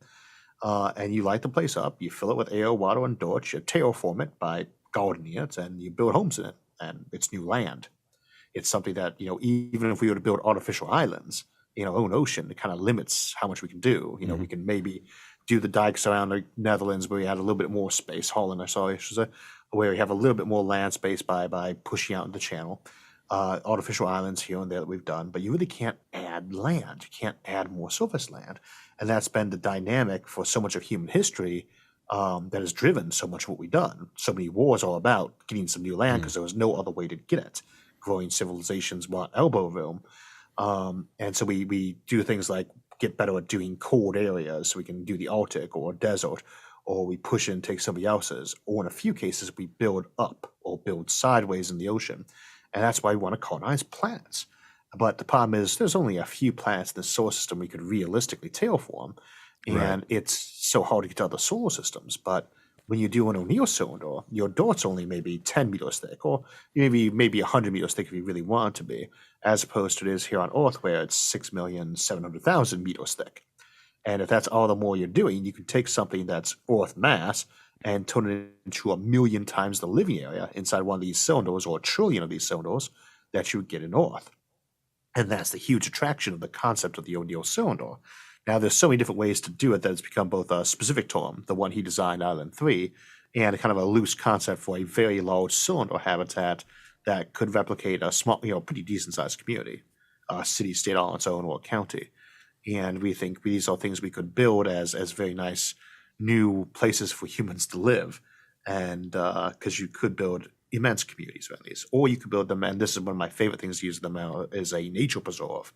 And you light the place up, you fill it with air, water, and dirt, you terraform it by gardening it, and you build homes in it, and it's new land. It's something that, even if we were to build artificial islands in our own ocean, it kind of limits how much we can do. We can maybe do the dikes around the Netherlands where we had a little bit more space, Holland, where we have a little bit more land space by pushing out the channel. Artificial islands here and there that we've done, but you really can't add land. You can't add more surface land. And that's been the dynamic for so much of human history that has driven so much of what we've done. So many wars are about getting some new land because there was no other way to get it. Growing civilizations want elbow room. And so we do things like get better at doing cold areas, so we can do the Arctic or desert, or we push in and take somebody else's, or in a few cases we build up or build sideways in the ocean. And that's why we want to colonize planets. But the problem is there's only a few planets in the solar system we could realistically terraform, and it's so hard to get to other solar systems. But when you do an O'Neill cylinder, your dirt's only maybe 10 meters thick, or maybe 100 meters thick if you really want it to be, as opposed to it is here on Earth where it's 6,700,000 meters thick. And if that's all the more you're doing, you can take something that's Earth mass and turn it into 1,000,000 times the living area inside one of these cylinders, or 1,000,000,000,000 of these cylinders that you would get in Earth. And that's the huge attraction of the concept of the O'Neill cylinder. Now, there's so many different ways to do it that it's become both a specific term, the one he designed, Island 3, and a kind of a loose concept for a very large cylinder habitat that could replicate a small, pretty decent-sized community, a city, state on its own, or a county. And we think these are things we could build as very nice new places for humans to live. And because you could build immense communities around these, or you could build them, and this is one of my favorite things to use them out, is a nature preserve.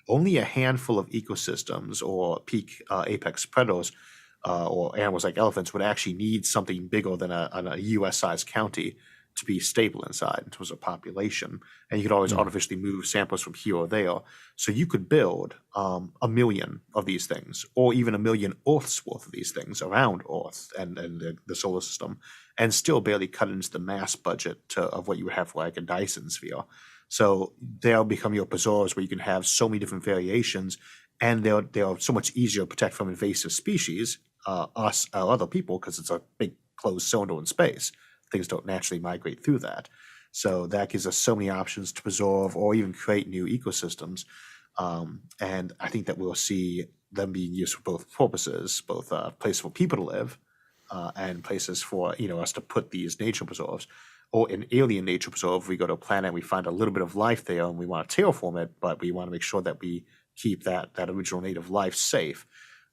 Only a handful of ecosystems or peak apex predators or animals like elephants would actually need something bigger than a U.S.-sized county to be stable inside in terms of population. And you could always artificially move samples from here or there. So you could build 1,000,000 of these things, or even 1,000,000 Earths worth of these things around Earth and the solar system, and still barely cut into the mass budget of what you would have for like a Dyson Sphere. So they'll become your preserves where you can have so many different variations and they're so much easier to protect from invasive species, us or other people, because it's a big closed cylinder in space. Things don't naturally migrate through that. So that gives us so many options to preserve or even create new ecosystems. And I think that we'll see them being used for both purposes, both places for people to live and places for us to put these nature preserves. Or an alien nature preserve, we go to a planet and we find a little bit of life there and we want to terraform it, but we want to make sure that we keep that original native life safe.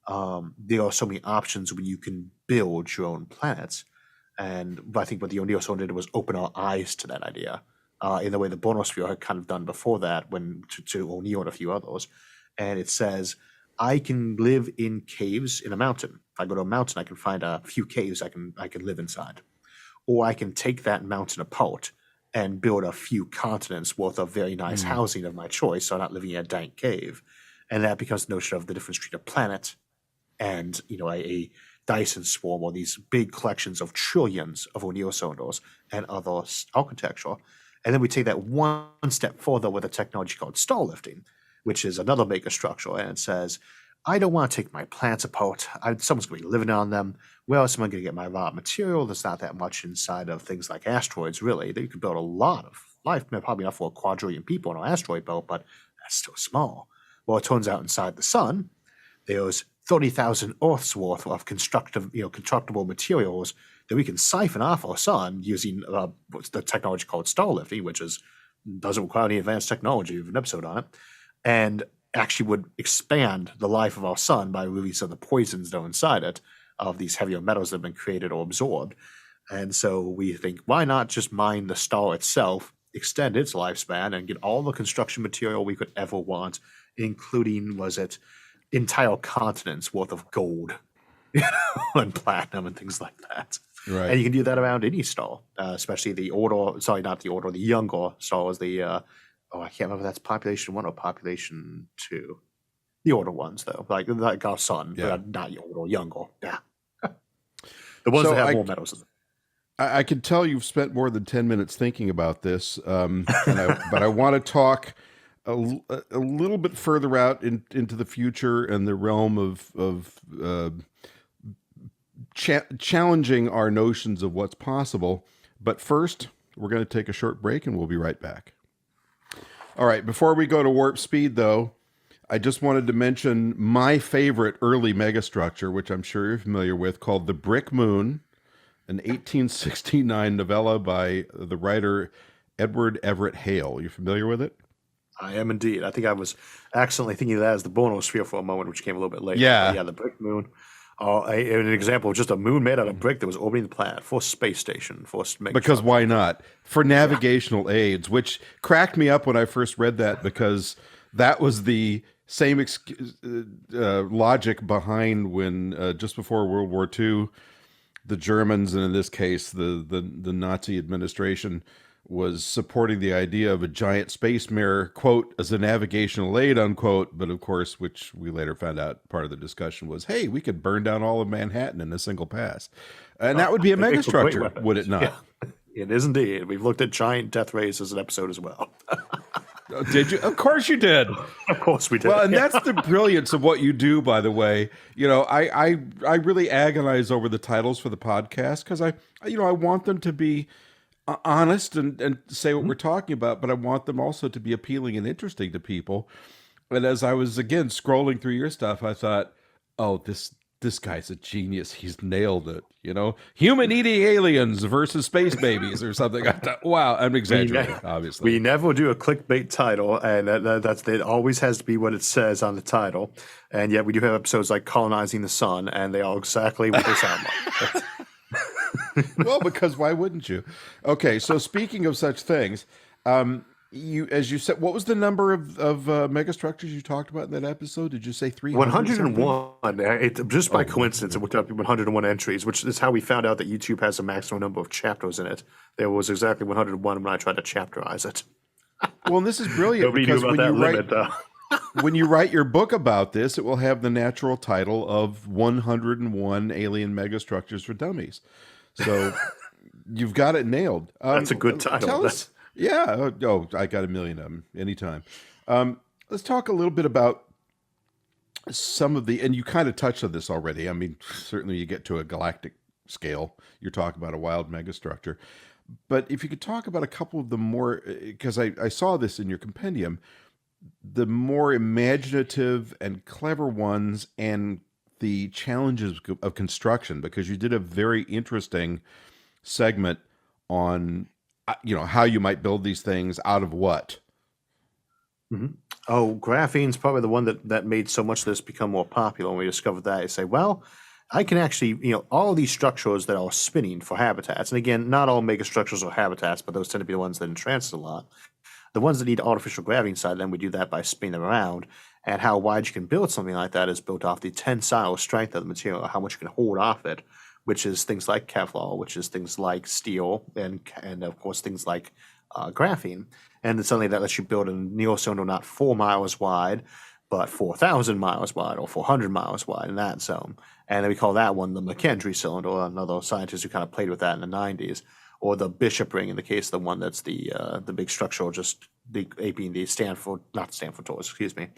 There are so many options when you can build your own planets. And I think what the O'Neill Zone did was open our eyes to that idea in the way the Bonosphere had kind of done before that when to O'Neill and a few others. And it says, I can live in caves in a mountain. If I go to a mountain, I can find a few caves I can live inside. Or I can take that mountain apart and build a few continents worth of very nice housing of my choice, so I'm not living in a dank cave. And that becomes the notion of the difference between a planet and a Dyson swarm, or these big collections of trillions of O'Neill cylinders and other architecture. And then we take that one step further with a technology called star lifting, which is another megastructure. And it says, I don't want to take my plants apart. Someone's going to be living on them. Where else am I going to get my raw material? There's not that much inside of things like asteroids, really. You could build a lot of life, probably enough for a quadrillion people on an asteroid belt, but that's still small. Well, it turns out inside the sun, there's 30,000 Earths worth of constructible materials that we can siphon off our sun using the technology called star lifting, which doesn't require any advanced technology. We have an episode on it. And actually would expand the life of our sun by release of the poisons that are inside it, of these heavier metals that have been created or absorbed. And so we think, why not just mine the star itself, extend its lifespan, and get all the construction material we could ever want, including, entire continents worth of gold and platinum and things like that. Right. And you can do that around any star, especially the younger stars, I can't remember if that's population 1 or population 2. The older ones, though, like our sun, but not older, younger. Yeah. The ones that have more metals in them. I can tell you've spent more than 10 minutes thinking about this, but I want to talk a little bit further out into the future and the realm of challenging our notions of what's possible. But first, we're going to take a short break and we'll be right back. All right, before we go to warp speed, though, I just wanted to mention my favorite early megastructure, which I'm sure you're familiar with, called The Brick Moon, an 1869 novella by the writer Edward Everett Hale. You familiar with it? I am indeed. I think I was accidentally thinking of that as the Bonosphere for a moment, which came a little bit later. Yeah. The Brick Moon. An example of just a moon made out of brick that was orbiting the planet for space station. Because why not? For navigational aids, which cracked me up when I first read that, because that was the same logic behind when, just before World War II, the Germans, and in this case, the Nazi administration, was supporting the idea of a giant space mirror, quote, as a navigational aid, unquote. But of course, which we later found out part of the discussion was, hey, we could burn down all of Manhattan in a single pass. And that would be a megastructure, would it not? Yeah, it is indeed. We've looked at giant death rays as an episode as well. Did you? Of course you did. Of course we did. Well, and that's the brilliance of what you do, by the way. I really agonize over the titles for the podcast because I want them to be honest and say what we're talking about, but I want them also to be appealing and interesting to people. And as I was, again, scrolling through your stuff, I thought, oh, this guy's a genius. He's nailed it. Human-eating aliens versus space babies or something. I thought, wow, I'm exaggerating, obviously. We never do a clickbait title, and it always has to be what it says on the title. And yet we do have episodes like Colonizing the Sun, and they are exactly what they sound like. Well, because why wouldn't you? Okay, so speaking of such things, as you said, what was the number of megastructures you talked about in that episode? Did you say 300? 101. Just by coincidence, it worked out to be 101 entries, which is how we found out that YouTube has a maximum number of chapters in it. There was exactly 101 when I tried to chapterize it. Well, and this is brilliant. Nobody knew about that limit, though. When you write your book about this, it will have the natural title of 101 Alien Megastructures for Dummies. So you've got it nailed. That's a good title. Tell us. Yeah. Oh, I got a million of them anytime. Let's talk a little bit about some of the, and you kind of touched on this already. I mean, certainly you get to a galactic scale, you're talking about a wild megastructure. But if you could talk about a couple of the more, because I saw this in your compendium, the more imaginative and clever ones and the challenges of construction, because you did a very interesting segment on, how you might build these things out of what. Mhm. Oh, graphene's probably the one that made so much of this become more popular. When we discovered that, you say, well, I can actually, all these structures that are spinning for habitats. And again, not all megastructures are habitats, but those tend to be the ones that entrance a lot. The ones that need artificial gravity inside them, we do that by spinning them around. And how wide you can build something like that is built off the tensile strength of the material, how much you can hold off it, which is things like Kevlar, which is things like steel, and of course things like graphene. And then suddenly that lets you build a neocylinder not 4 miles wide, but 4,000 miles wide or 400 miles wide in that zone. And then we call that one the McKendree cylinder. Another scientist who kind of played with that in the 90s. Or the Bishop ring in the case of the one that's the big structure, just the aping the Stanford, not Stanford torus, excuse me.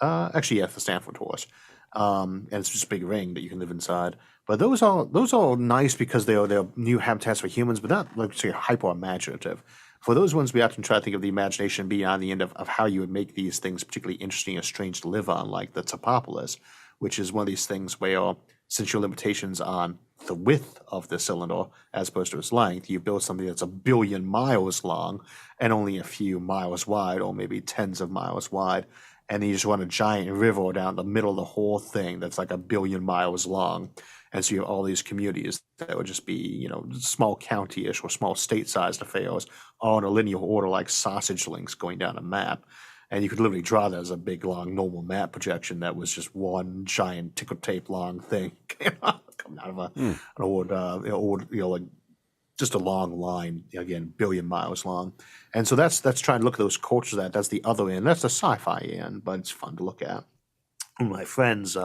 Actually, yeah, the Stanford torus. And it's just a big ring that you can live inside. But those are nice because they're new habitats for humans, but not like say hyper imaginative. For those ones, we often try to think of the imagination beyond the end of how you would make these things particularly interesting or strange to live on, like the Topopolis, which is one of these things where, since your limitations on the width of the cylinder as opposed to its length, you build something that's 1 billion miles long and only a few miles wide, or maybe tens of miles wide. And then you just run a giant river down the middle of the whole thing that's like 1 billion miles long. And so you have all these communities that would just be, small county-ish or small state-sized affairs, all in a linear order like sausage links going down a map. And you could literally draw that as a big, long, normal map projection that was just one giant ticker tape long thing coming out of an old, just a long line, again, billion miles long. And so that's trying to look at those cultures. That's the other end. That's the sci-fi end, but it's fun to look at. One of my friends,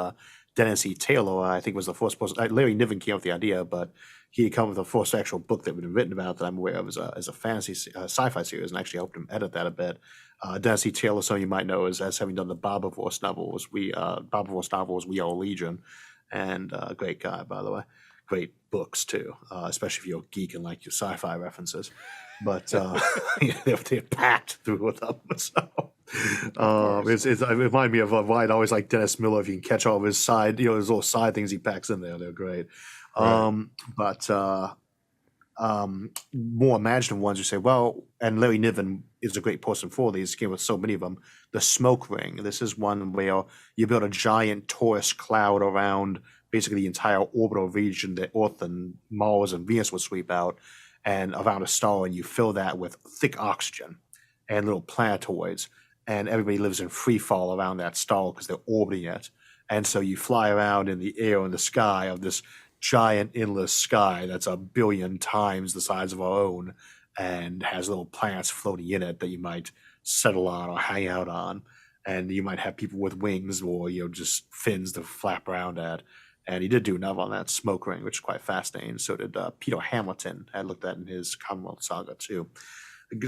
Dennis E. Taylor, I think was the first person. Larry Niven came up with the idea, but he had come with the first actual book that had been written about that I'm aware of as a fantasy sci-fi series, and actually helped him edit that a bit. Dennis E. Taylor, some of you might know, as having done the Barbavorst novels. Barbavorst novels, We Are Legion, and great guy, by the way. Great books too, especially if you're a geek and like your sci-fi references. But they're packed through with them. So it reminded me of why I always like Dennis Miller. If you can catch all of his side, his little side things he packs in there, they're great. Right. But more imaginative ones, you say, well, and Larry Niven is a great person for these. He came with so many of them. The smoke ring. This is one where you build a giant torus cloud around basically the entire orbital region that Earth and Mars and Venus would sweep out, and around a star, and you fill that with thick oxygen and little planetoids, and everybody lives in free fall around that star because they're orbiting it. And so you fly around in the air in the sky of this giant endless sky that's 1 billion times the size of our own, and has little planets floating in it that you might settle on or hang out on. And you might have people with wings or just fins to flap around at. And he did do a novel on that, Smoke Ring, which is quite fascinating. So did Peter Hamilton. I looked at in his Commonwealth saga too.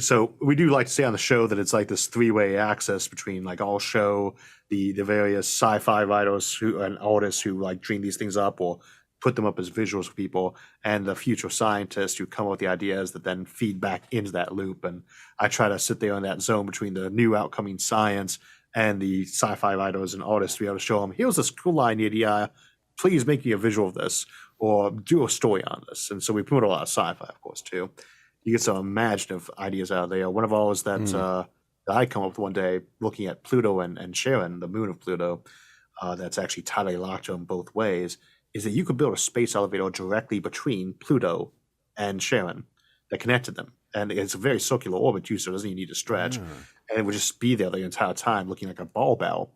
So we do like to say on the show that it's like this three-way access between like I'll show the various sci-fi writers and artists who like dream these things up or put them up as visuals for people, and the future scientists who come up with the ideas that then feed back into that loop. And I try to sit there in that zone between the new outcoming science and the sci-fi writers and artists to be able to show them, here's this cool idea, please make me a visual of this or do a story on this. And so we promote a lot of sci-fi, of course, too. You get some imaginative ideas out there. One of ours that I come up with one day looking at Pluto and Charon, the moon of Pluto, that's actually tidally locked on both ways, is that you could build a space elevator directly between Pluto and Charon that connected them. And it's a very circular orbit too, so it doesn't even need to stretch. And it would just be there the entire time looking like a ball bell.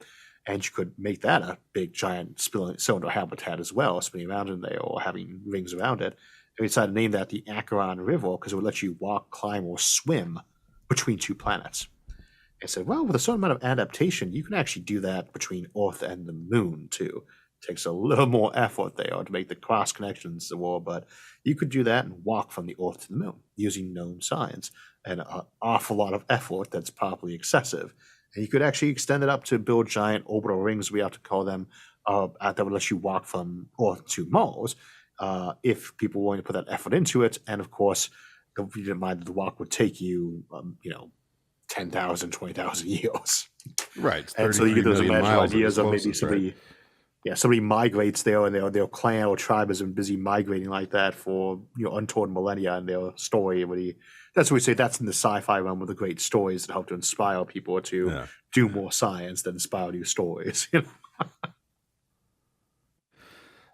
And you could make that a big, giant cylinder habitat as well, spinning around in there or having rings around it. And we decided to name that the Acharon River because it would let you walk, climb, or swim between two planets. And said, well, with a certain amount of adaptation, you can actually do that between Earth and the moon too. It takes a little more effort there to make the cross connections the world, but you could do that and walk from the Earth to the moon using known science and an awful lot of effort that's probably excessive. And you could actually extend it up to build giant orbital rings, we have to call them, that would let you walk from Earth to Mars, if people were willing to put that effort into it. And of course, if you didn't mind that the walk would take you, 10,000, 20,000 years. Right. It's And so you 33 get those million imaginary miles at ideas its of maybe closest, somebody, right? somebody migrates there, and their clan or tribe has been busy migrating like that for untold millennia in their story. That's what we say. That's in the sci-fi realm with the great stories that help to inspire people to Yeah. do more science that inspire new stories.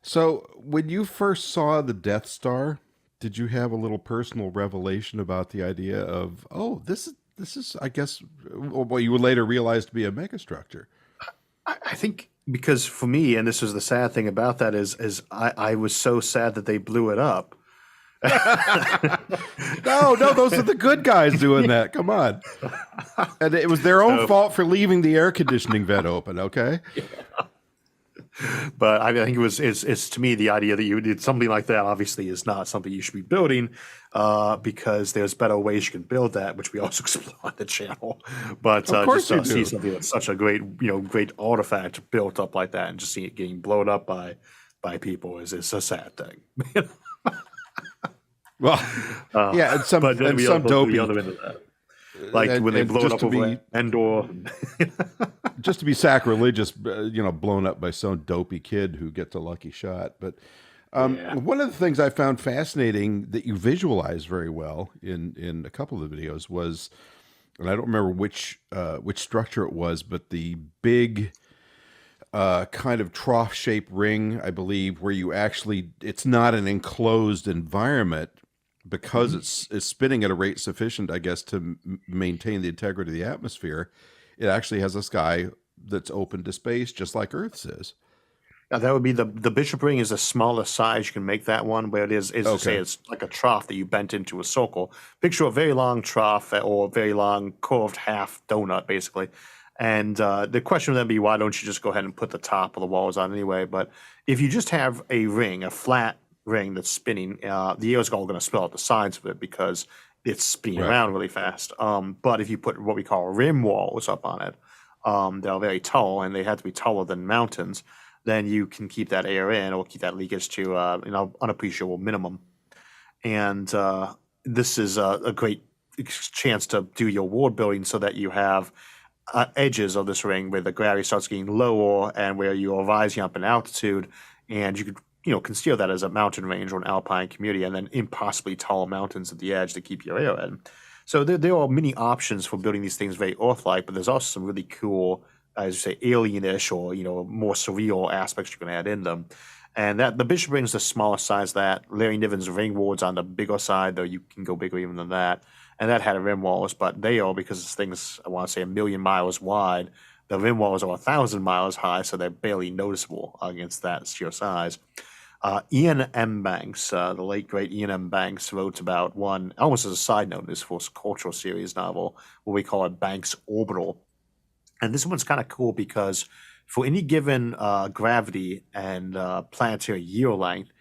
So when you first saw the Death Star, did you have a little personal revelation about the idea of, oh, this is, I guess, what you would later realize to be a megastructure? I think because for me, and this is the sad thing about that, is I was so sad that they blew it up. No, those are the good guys doing that. Come on. And it was their own fault for leaving the air conditioning vent open, okay? But I think it's to me the idea that you did something like that obviously is not something you should be building, because there's better ways you can build that, which we also explore on the channel. But Of course just you see do. something that's such a great artifact built up like that, and just see it getting blown up by people is a sad thing. Well, yeah, and some But then we some also go to the dopey. other end of that. Like And- when they and blow it just up to over be- Endor. just to be sacrilegious, blown up by some dopey kid who gets a lucky shot. But Yeah. one of the things I found fascinating that you visualize very well in a couple of the videos was, and I don't remember which structure it was, but the big kind of trough-shaped ring, I believe, where you actually, it's not an enclosed environment because it's spinning at a rate sufficient, I guess, to maintain the integrity of the atmosphere. It actually has a sky that's open to space, just like Earth's is. Yeah, that would be the bishop ring is the smallest size you can make that one, where it is to say Okay. it's like a trough that you bent into a circle. Picture a very long trough or a very long curved half donut, basically. And the question would then be, why don't you just go ahead and put the top of the walls on anyway? But if you just have a ring, a flat ring that's spinning, the air is all going to spill out the sides of it because it's spinning Right. around really fast. But if you put what we call rim walls up on it, they're very tall, and they have to be taller than mountains, then you can keep that air in or keep that leakage to unappreciable minimum. And this is a great chance to do your ward building so that you have edges of this ring where the gravity starts getting lower and where you are rising up in altitude, and you could consider that as a mountain range or an alpine community, and then impossibly tall mountains at the edge to keep your air in. So there are many options for building these things very Earth-like, but there's also some really cool, as you say, alienish or more surreal aspects you can add in them. And that the bishop ring is the smallest size. That Larry Niven's ring ward's on the bigger side, though you can go bigger even than that. And that had rim walls, but they are, because this thing's, I want to say, 1,000,000 miles wide. The rim walls are 1,000 miles high, so they're barely noticeable against that sheer size. Ian M. Banks, the late great Ian M. Banks, wrote about one, almost as a side note, in his first cultural series novel, what we call it Banks Orbital. And this one's kind of cool because for any given gravity and planetary year length,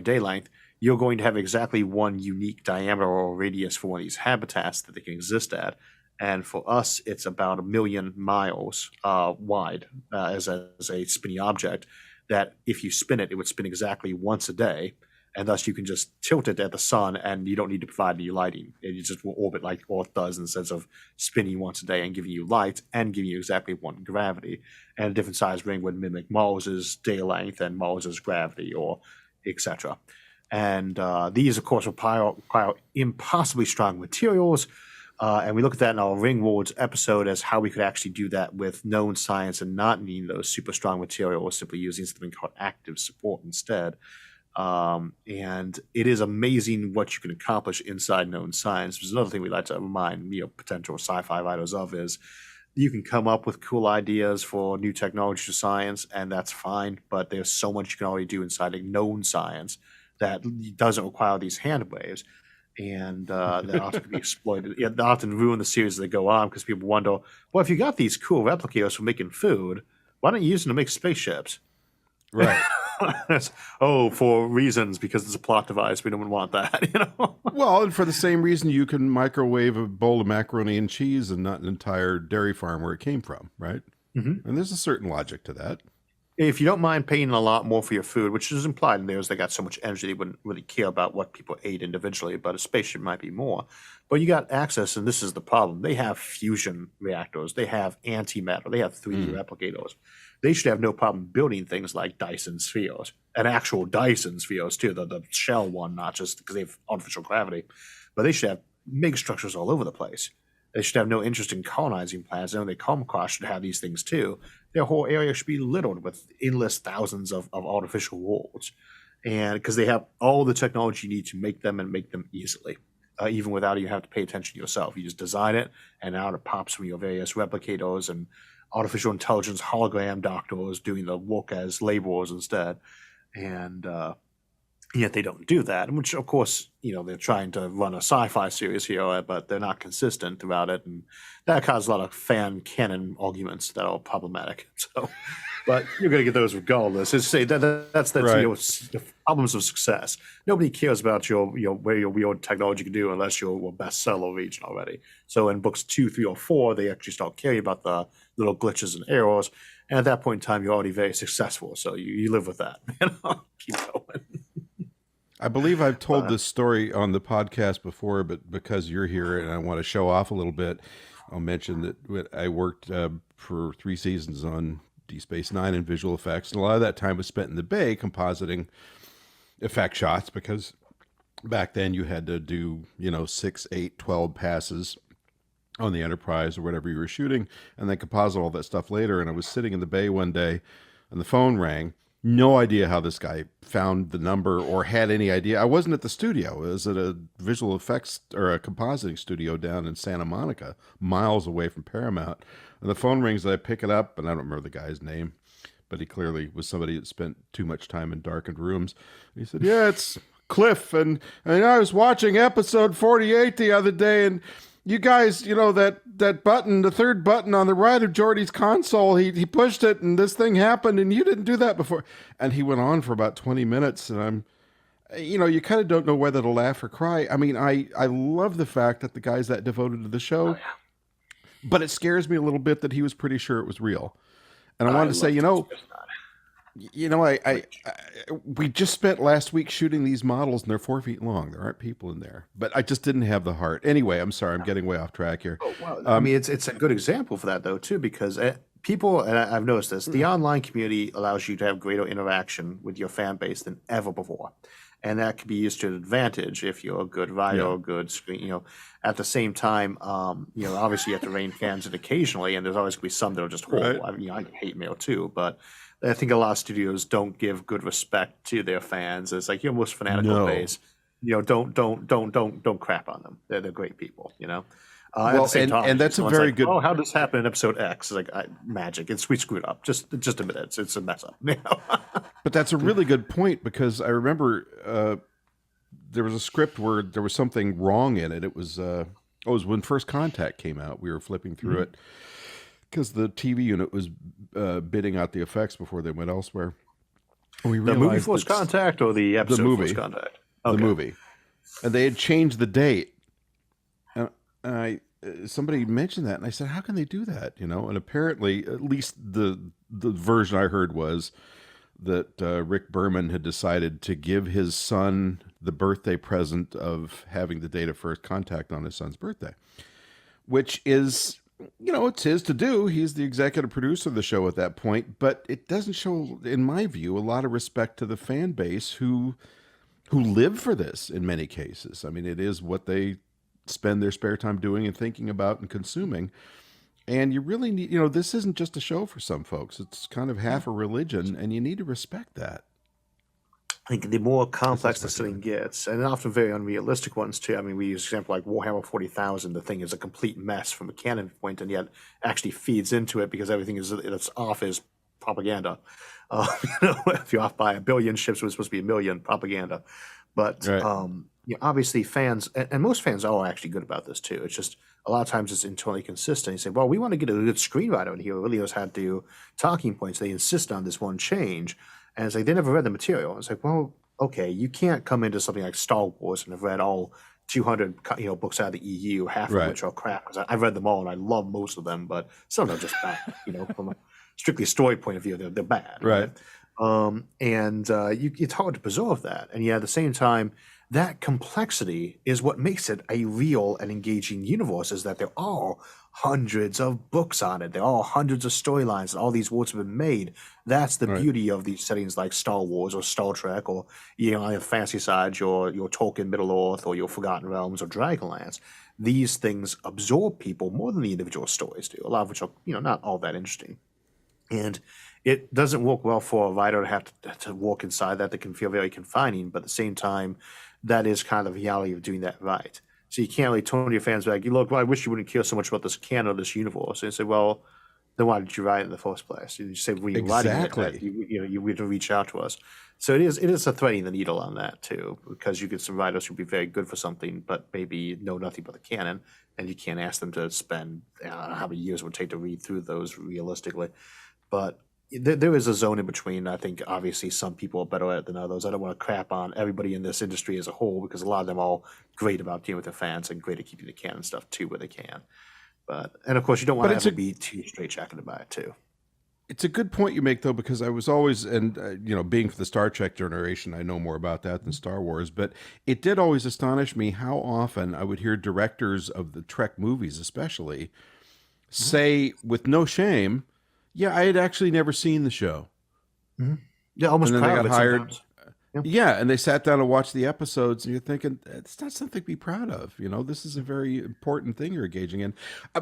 day length, you're going to have exactly one unique diameter or radius for one of these habitats that they can exist at. And for us, it's about 1,000,000 miles wide as a spinning object, that if you spin it, it would spin exactly once a day. And thus you can just tilt it at the sun and you don't need to provide any lighting. It just will orbit like Earth does in the sense of spinning once a day and giving you light and giving you exactly one gravity. And a different size ring would mimic Mars's day length and Mars's gravity, or etc. And these, of course, require impossibly strong materials. And we look at that in our Ring Wards episode as how we could actually do that with known science and not needing those super strong materials, simply using something called active support instead. And it is amazing what you can accomplish inside known science. There's another thing we like to remind potential sci-fi writers of is you can come up with cool ideas for new technology to science, and that's fine. But there's so much you can already do inside a known science that doesn't require these hand waves. And that often can be exploited. Yeah, they often ruin the series as they go on because people wonder, well, if you got these cool replicators for making food, why don't you use them to make spaceships? Right. Oh, for reasons, because it's a plot device. We don't want that, you know? Well, and for the same reason you can microwave a bowl of macaroni and cheese and not an entire dairy farm where it came from, right? Mhm. And there's a certain logic to that. If you don't mind paying a lot more for your food, which is implied in there, is they got so much energy they wouldn't really care about what people ate individually, but a spaceship might be more. But you got access, and this is the problem. They have fusion reactors, they have antimatter, they have 3D replicators. They should have no problem building things like Dyson Spheres, and actual Dyson Spheres too, the shell one, not just because they have artificial gravity. But they should have megastructures all over the place. They should have no interest in colonizing planets. And when they come across should have these things too. Their whole area should be littered with endless thousands of artificial worlds. And because they have all the technology you need to make them and make them easily, even without you have to pay attention to yourself. You just design it, and out it pops from your various replicators and artificial intelligence hologram doctors doing the work as laborers instead. And yet they don't do that, which of course, you know, they're trying to run a sci-fi series here, but they're not consistent throughout it, and that causes a lot of fan canon arguments that are problematic. So, but you're going to get those regardless. It's say that's Right. you know, the problems of success. Nobody cares about where your weird technology can do unless you're a bestseller region already. So in books 2, 3, or 4, they actually start caring about the little glitches and errors, and at that point in time, you're already very successful. So you live with that. You know, keep going. I believe I've told this story on the podcast before, but because you're here and I want to show off a little bit, I'll mention that I worked for 3 seasons on Deep Space Nine in visual effects, and a lot of that time was spent in the bay compositing effect shots, because back then you had to do 6, 8, 12 passes on the Enterprise or whatever you were shooting, and then composite all that stuff later. And I was sitting in the bay one day, and the phone rang. No idea how this guy found the number or had any idea. I wasn't at the studio. I was at a visual effects or a compositing studio down in Santa Monica, miles away from Paramount. And the phone rings, and I pick it up, and I don't remember the guy's name, but he clearly was somebody that spent too much time in darkened rooms. He said, "Yeah, it's Cliff, and I was watching episode 48 the other day, and you guys, that button, the third button on the right of Geordi's console, he pushed it, and this thing happened, and you didn't do that before." And he went on for about 20 minutes, and you kind of don't know whether to laugh or cry. I mean, I love the fact that the guy's that devoted to the show, Oh, yeah. but it scares me a little bit that he was pretty sure it was real. And I wanted to say, we just spent last week shooting these models, and they're 4 feet long. There aren't people in there, but I just didn't have the heart. Anyway, I'm sorry, I'm getting way off track here. Oh, well, I mean, it's a good example for that though too, because people, and I've noticed this, the online community allows you to have greater interaction with your fan base than ever before, and that can be used to an advantage if you're a good writer or good screen. At the same time, obviously you have to rein fans in occasionally, and there's always going to be some that are just horrible. Right. I mean, I hate mail too, but I think a lot of studios don't give good respect to their fans. It's like your most fanatical base. Don't crap on them. They're great people. At the same time, and that's a someone's very like, good. "Oh, how did this happen in episode X?" It's like magic. We screwed up. Just admit it. It's a mess up. But that's a really good point, because I remember there was a script where there was something wrong in it. It was when First Contact came out. We were flipping through it because the TV unit was bidding out the effects before they went elsewhere. And we The movie realized First that Contact or the episode movie. First Contact? the movie, and they had changed the date. And somebody mentioned that, and I said, "How can they do that?" And apparently, at least the version I heard was that Rick Berman had decided to give his son the birthday present of having the date of First Contact on his son's birthday, which is, it's his to do. He's the executive producer of the show at that point, but it doesn't show, in my view, a lot of respect to the fan base who live for this in many cases. I mean, it is what they spend their spare time doing and thinking about and consuming. And you really need, this isn't just a show for some folks. It's kind of half a religion, and you need to respect that. I think the more complex the setting gets, and often very unrealistic ones too. I mean, we use an example like Warhammer 40,000. The thing is a complete mess from a canon point, and yet actually feeds into it because everything that's off is propaganda. If you're off by 1 billion ships, it was supposed to be 1 million, propaganda. But Right. obviously fans, and most fans are actually good about this too. It's just a lot of times it's internally consistent. You say, well, we want to get a good screenwriter in here who really knows how to do talking points. They insist on this one change. And it's like they never read the material. It's like, well, okay, you can't come into something like Star Wars and have read all 200 books out of the EU, half of Right. which are crap. 'Cause I've read them all and I love most of them, but some of them are just bad. From a strictly story point of view, they're bad. Right. It's hard to preserve that. And yet at the same time, that complexity is what makes it a real and engaging universe, is that there are hundreds of books on it. There are hundreds of storylines, and all these worlds have been made. That's the Right. beauty of these settings like Star Wars or Star Trek, or on the fantasy side, your Tolkien Middle Earth or your Forgotten Realms or Dragonlance. These things absorb people more than the individual stories do, a lot of which are not all that interesting. And it doesn't work well for a writer to have to walk inside that. That can feel very confining, but at the same time, that is kind of the reality of doing that right. So you can't really turn to your fans and be like, look, well, I wish you wouldn't care so much about this canon or this universe. And say, well, then why did you write it in the first place? You say, well, you're writing Exactly. it, you need to reach out to us. So it is a threading the needle on that too, because you get some writers who'd be very good for something, but maybe know nothing about the canon, and you can't ask them to spend I don't know how many years it would take to read through those realistically. But there is a zone in between. I think obviously some people are better at it than others. I don't want to crap on everybody in this industry as a whole, because a lot of them are all great about dealing with their fans and great at keeping the canon stuff too where they can. And of course, you don't want to have to be too straitjacketed about it too. It's a good point you make, though, because I was always, and being for the Star Trek generation, I know more about that than Star Wars, but it did always astonish me how often I would hear directors of the Trek movies, especially, say with no shame, yeah, I had actually never seen the show. Mm-hmm. Yeah, almost and then proud they got of it hired. sometimes. Yeah, and they sat down and watched the episodes, and you're thinking, it's not something to be proud of. This is a very important thing you're engaging in.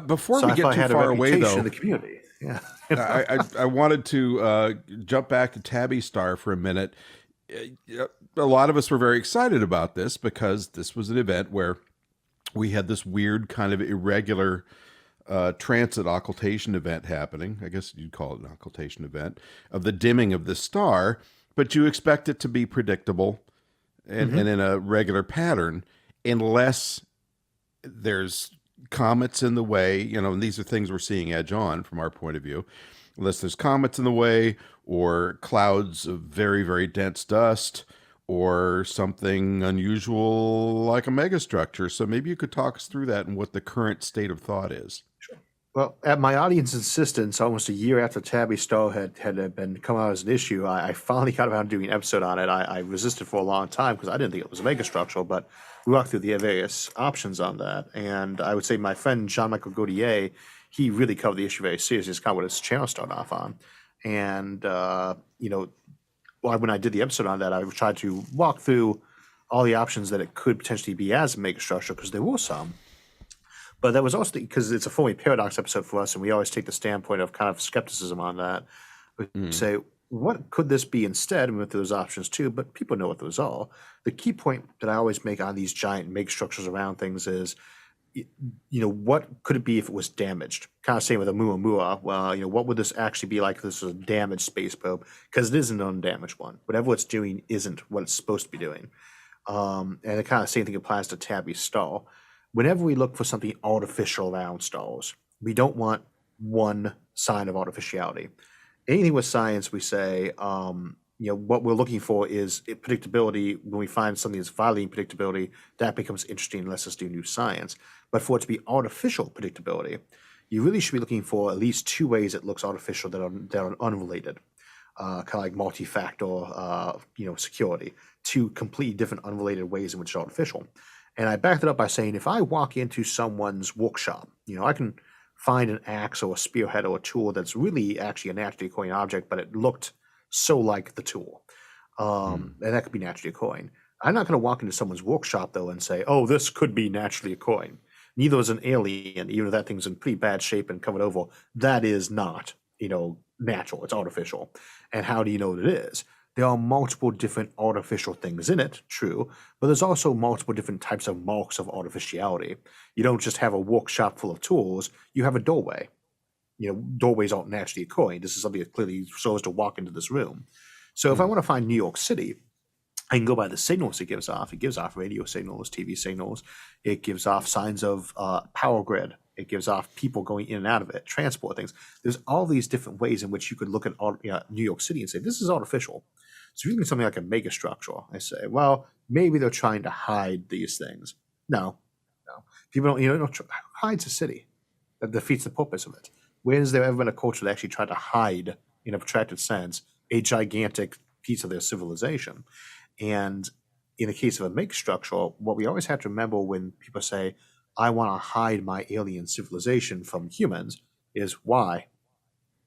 Before we get too far away, though, in the community. Yeah. I wanted to jump back to Tabby Star for a minute. A lot of us were very excited about this because this was an event where we had this weird kind of irregular transit occultation event happening. I guess you'd call it an occultation event of the dimming of the star, but you expect it to be predictable and in a regular pattern, unless there's comets in the way, and these are things we're seeing edge on from our point of view, unless there's comets in the way or clouds of very, very dense dust or something unusual like a megastructure. So maybe you could talk us through that and what the current state of thought is. Sure. Well, at my audience's insistence, almost a year after Tabby Star had been come out as an issue, I finally got around to doing an episode on it. I resisted for a long time because I didn't think it was a megastructure, but we walked through the various options on that. And I would say my friend Jean-Michel Gaudier, he really covered the issue very seriously. It's kind of what his channel started off on. And, when I did the episode on that, I tried to walk through all the options that it could potentially be as a megastructure, because there were some. But that was also because it's a Fermi paradox episode for us, and we always take the standpoint of kind of skepticism on that. We say, what could this be instead? And with those options too, but people know what those are. The key point that I always make on these giant megastructures around things is, what could it be if it was damaged? Kind of same with a Muamua. Well, what would this actually be like if this was a damaged space probe? Because it is an undamaged one. Whatever it's doing isn't what it's supposed to be doing. And the kind of same thing applies to Tabby Star. Whenever we look for something artificial around stars, we don't want one sign of artificiality. Anything with science, we say, what we're looking for is predictability. When we find something that's violating predictability, that becomes interesting unless it's new science. But for it to be artificial predictability, you really should be looking for at least two ways it looks artificial that are unrelated, kind of like multi-factor, security, two completely different unrelated ways in which it's artificial. And I backed it up by saying, if I walk into someone's workshop, I can find an axe or a spearhead or a tool that's really actually a naturally occurring object, but it looked so like the tool. And that could be naturally occurring. I'm not going to walk into someone's workshop, though, and say, oh, this could be naturally occurring. Neither is an alien, even if that thing's in pretty bad shape and covered over. That is not, natural. It's artificial. And how do you know what it is? There are multiple different artificial things in it, true, but there's also multiple different types of marks of artificiality. You don't just have a workshop full of tools, you have a doorway. Doorways aren't naturally occurring. This is something that clearly shows to walk into this room. So if I want to find New York City, I can go by the signals it gives off. It gives off radio signals, TV signals. It gives off signs of power grid. It gives off people going in and out of it, transport things. There's all these different ways in which you could look at New York City and say, this is artificial. So if you look at something like a megastructure, I say, well, maybe they're trying to hide these things. No. People don't, hides a city. That defeats the purpose of it. When has there ever been a culture that actually tried to hide, in a protracted sense, a gigantic piece of their civilization? And in the case of a megastructure, what we always have to remember when people say, I want to hide my alien civilization from humans, is why?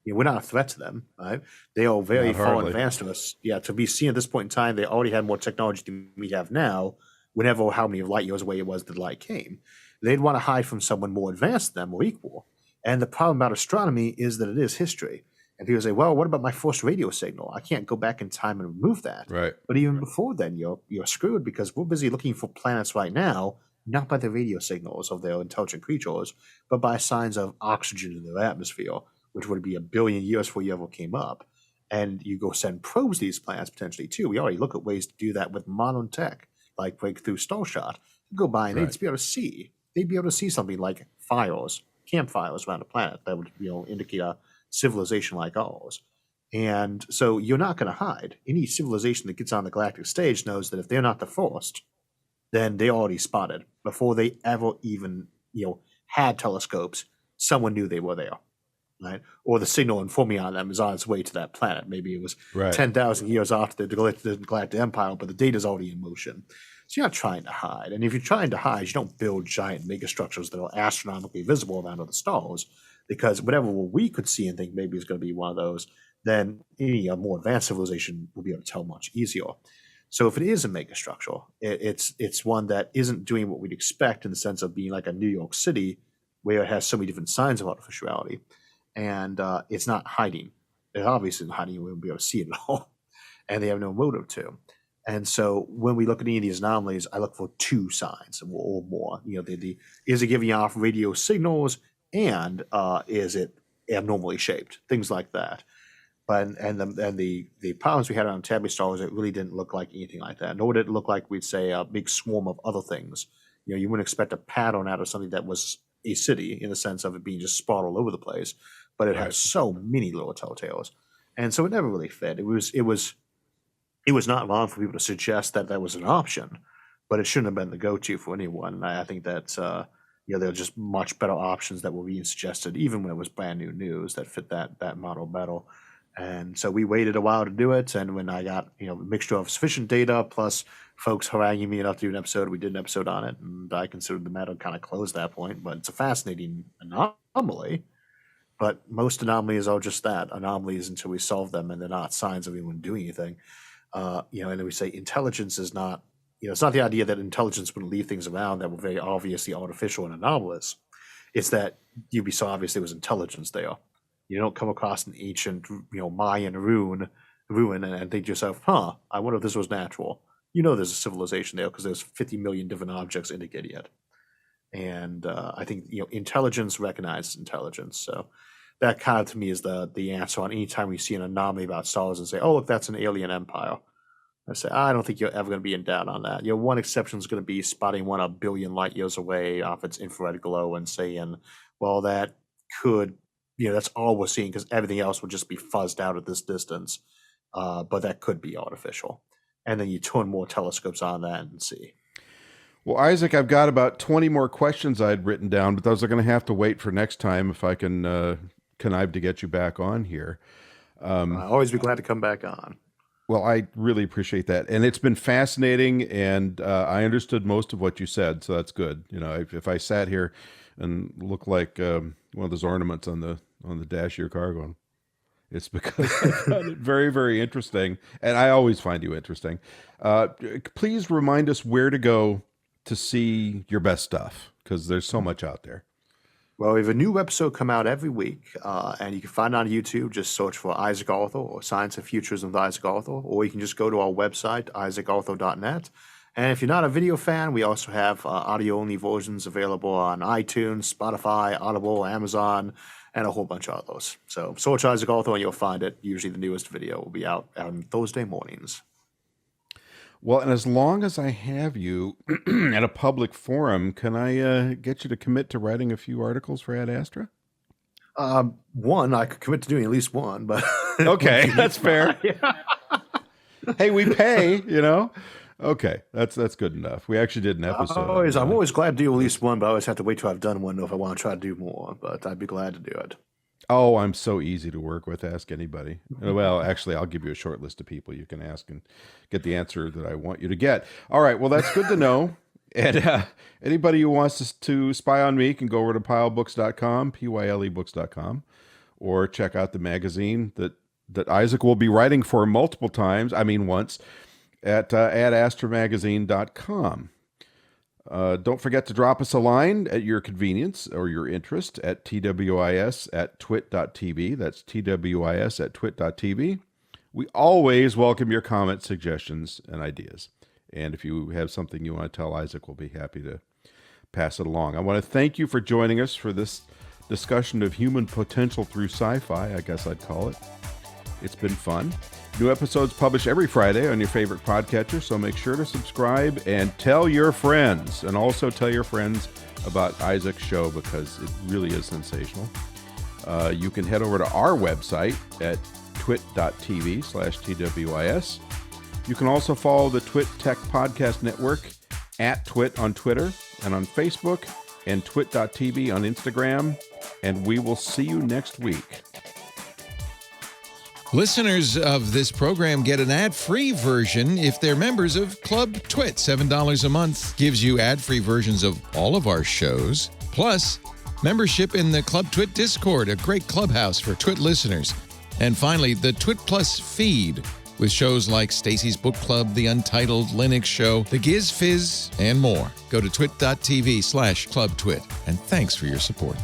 We're not a threat to them, right? They are very far advanced to us. Yeah, to be seen at this point in time, they already had more technology than we have now, whenever how many light years away it was that light came. They'd want to hide from someone more advanced than them or equal. And the problem about astronomy is that it is history. And people say, well, what about my first radio signal? I can't go back in time and remove that. Right. But even before then, you're screwed, because we're busy looking for planets right now, not by the radio signals of their intelligent creatures, but by signs of oxygen in their atmosphere, which would be a billion years before you ever came up. And you go send probes to these planets potentially too. We already look at ways to do that with modern tech, like Breakthrough Starshot. You go by and they'd be able to see. They'd be able to see something like fires, campfires around a planet that would indicate a civilization like ours. And so you're not going to hide. Any civilization that gets on the galactic stage knows that if they're not the first, then they already spotted before they ever even had telescopes. Someone knew they were there, right? Or the signal informing on them is on its way to that planet. Maybe it was 10,000 years after the Galactic Empire, but the data's already in motion. So you're not trying to hide. And if you're trying to hide, you don't build giant megastructures that are astronomically visible around other stars, because whatever we could see and think maybe is going to be one of those, then any more advanced civilization will be able to tell much easier. So if it is a megastructure, it's one that isn't doing what we'd expect in the sense of being like a New York City, where it has so many different signs of artificiality, and it's not hiding. It obviously isn't hiding. We won't be able to see it at all, and they have no motive to. And so when we look at any of these anomalies, I look for two signs or more. Is it giving off radio signals, and is it abnormally shaped? Things like that. But the problems we had on tabby stars, it really didn't look like anything like that. Nor did it look like we'd say a big swarm of other things. You wouldn't expect a pattern out of something that was a city in the sense of it being just sprawled all over the place. But it has so many little telltales, and so it never really fit. It was not wrong for people to suggest that was an option, but it shouldn't have been the go-to for anyone. And I think that there are just much better options that were being suggested, even when it was brand new news, that fit that model better. And so we waited a while to do it. And when I got a mixture of sufficient data plus folks haranguing me enough to do an episode, we did an episode on it, and I considered the matter kind of closed at that point. But it's a fascinating anomaly. But most anomalies are just that, anomalies until we solve them, and they're not signs of anyone doing anything. And then we say intelligence is not, it's not the idea that intelligence would leave things around that were very obviously artificial and anomalous. It's that you'd be so obvious there was intelligence there. You don't come across an ancient, Mayan ruin and think to yourself, I wonder if this was natural. There's a civilization there because there's 50 million different objects indicating it. And I think, intelligence recognizes intelligence. So that kind of, to me, is the answer on any time we see an anomaly about stars and say, oh, look, that's an alien empire. I say, I don't think you're ever going to be in doubt on that. One exception is going to be spotting one a billion light years away off its infrared glow and saying, well, that could, that's all we're seeing because everything else would just be fuzzed out at this distance. But that could be artificial. And then you turn more telescopes on that and see. Well, Isaac, I've got about 20 more questions I'd written down, but those are going to have to wait for next time if I can connive to get you back on here. I'll always be glad to come back on. Well, I really appreciate that. And it's been fascinating, and I understood most of what you said, so that's good. If I sat here and looked like one of those ornaments on the dash of your car going, it's because I found it very, very interesting, and I always find you interesting. Please remind us where to go to see your best stuff, because there's so much out there. Well, we have a new episode come out every week, and you can find it on YouTube. Just search for Isaac Arthur or Science and Futurism with Isaac Arthur, or you can just go to our website, isaacarthur.net. And if you're not a video fan, we also have audio-only versions available on iTunes, Spotify, Audible, Amazon, and a whole bunch of others. So search Isaac Arthur and you'll find it. Usually the newest video will be out on Thursday mornings. Well, and as long as I have you at a public forum, can I get you to commit to writing a few articles for Ad Astra? One, I could commit to doing at least one, but okay, that's fair. Hey, we pay, Okay, that's good enough. We actually did an episode. I'm always glad to do at least one, but I always have to wait till I've done one if I want to try to do more. But I'd be glad to do it. Oh, I'm so easy to work with. Ask anybody. Well, actually, I'll give you a short list of people you can ask and get the answer that I want you to get. All right. Well, that's good to know. And anybody who wants to spy on me can go over to pylebooks.com, pylebooks.com, or check out the magazine that Isaac will be writing for multiple times. I mean, once at adastramagazine.com. Don't forget to drop us a line at your convenience or your interest at twis@twit.tv. That's twis@twit.tv. We always welcome your comments, suggestions, and ideas. And if you have something you want to tell Isaac, we'll be happy to pass it along. I want to thank you for joining us for this discussion of human potential through sci-fi, I guess I'd call it. It's been fun. New episodes published every Friday on your favorite podcatcher, so make sure to subscribe and tell your friends. And also tell your friends about Isaac's show because it really is sensational. You can head over to our website at twit.tv/TWIS. You can also follow the Twit Tech Podcast Network at Twit on Twitter and on Facebook, and twit.tv on Instagram. And we will see you next week. Listeners of this program get an ad-free version if they're members of Club Twit. $7 a month gives you ad-free versions of all of our shows, plus membership in the Club Twit Discord, a great clubhouse for Twit listeners. And finally, the Twit Plus feed with shows like Stacy's Book Club, the Untitled Linux Show, the Giz Fizz, and more. Go to twit.tv/clubtwit, and thanks for your support.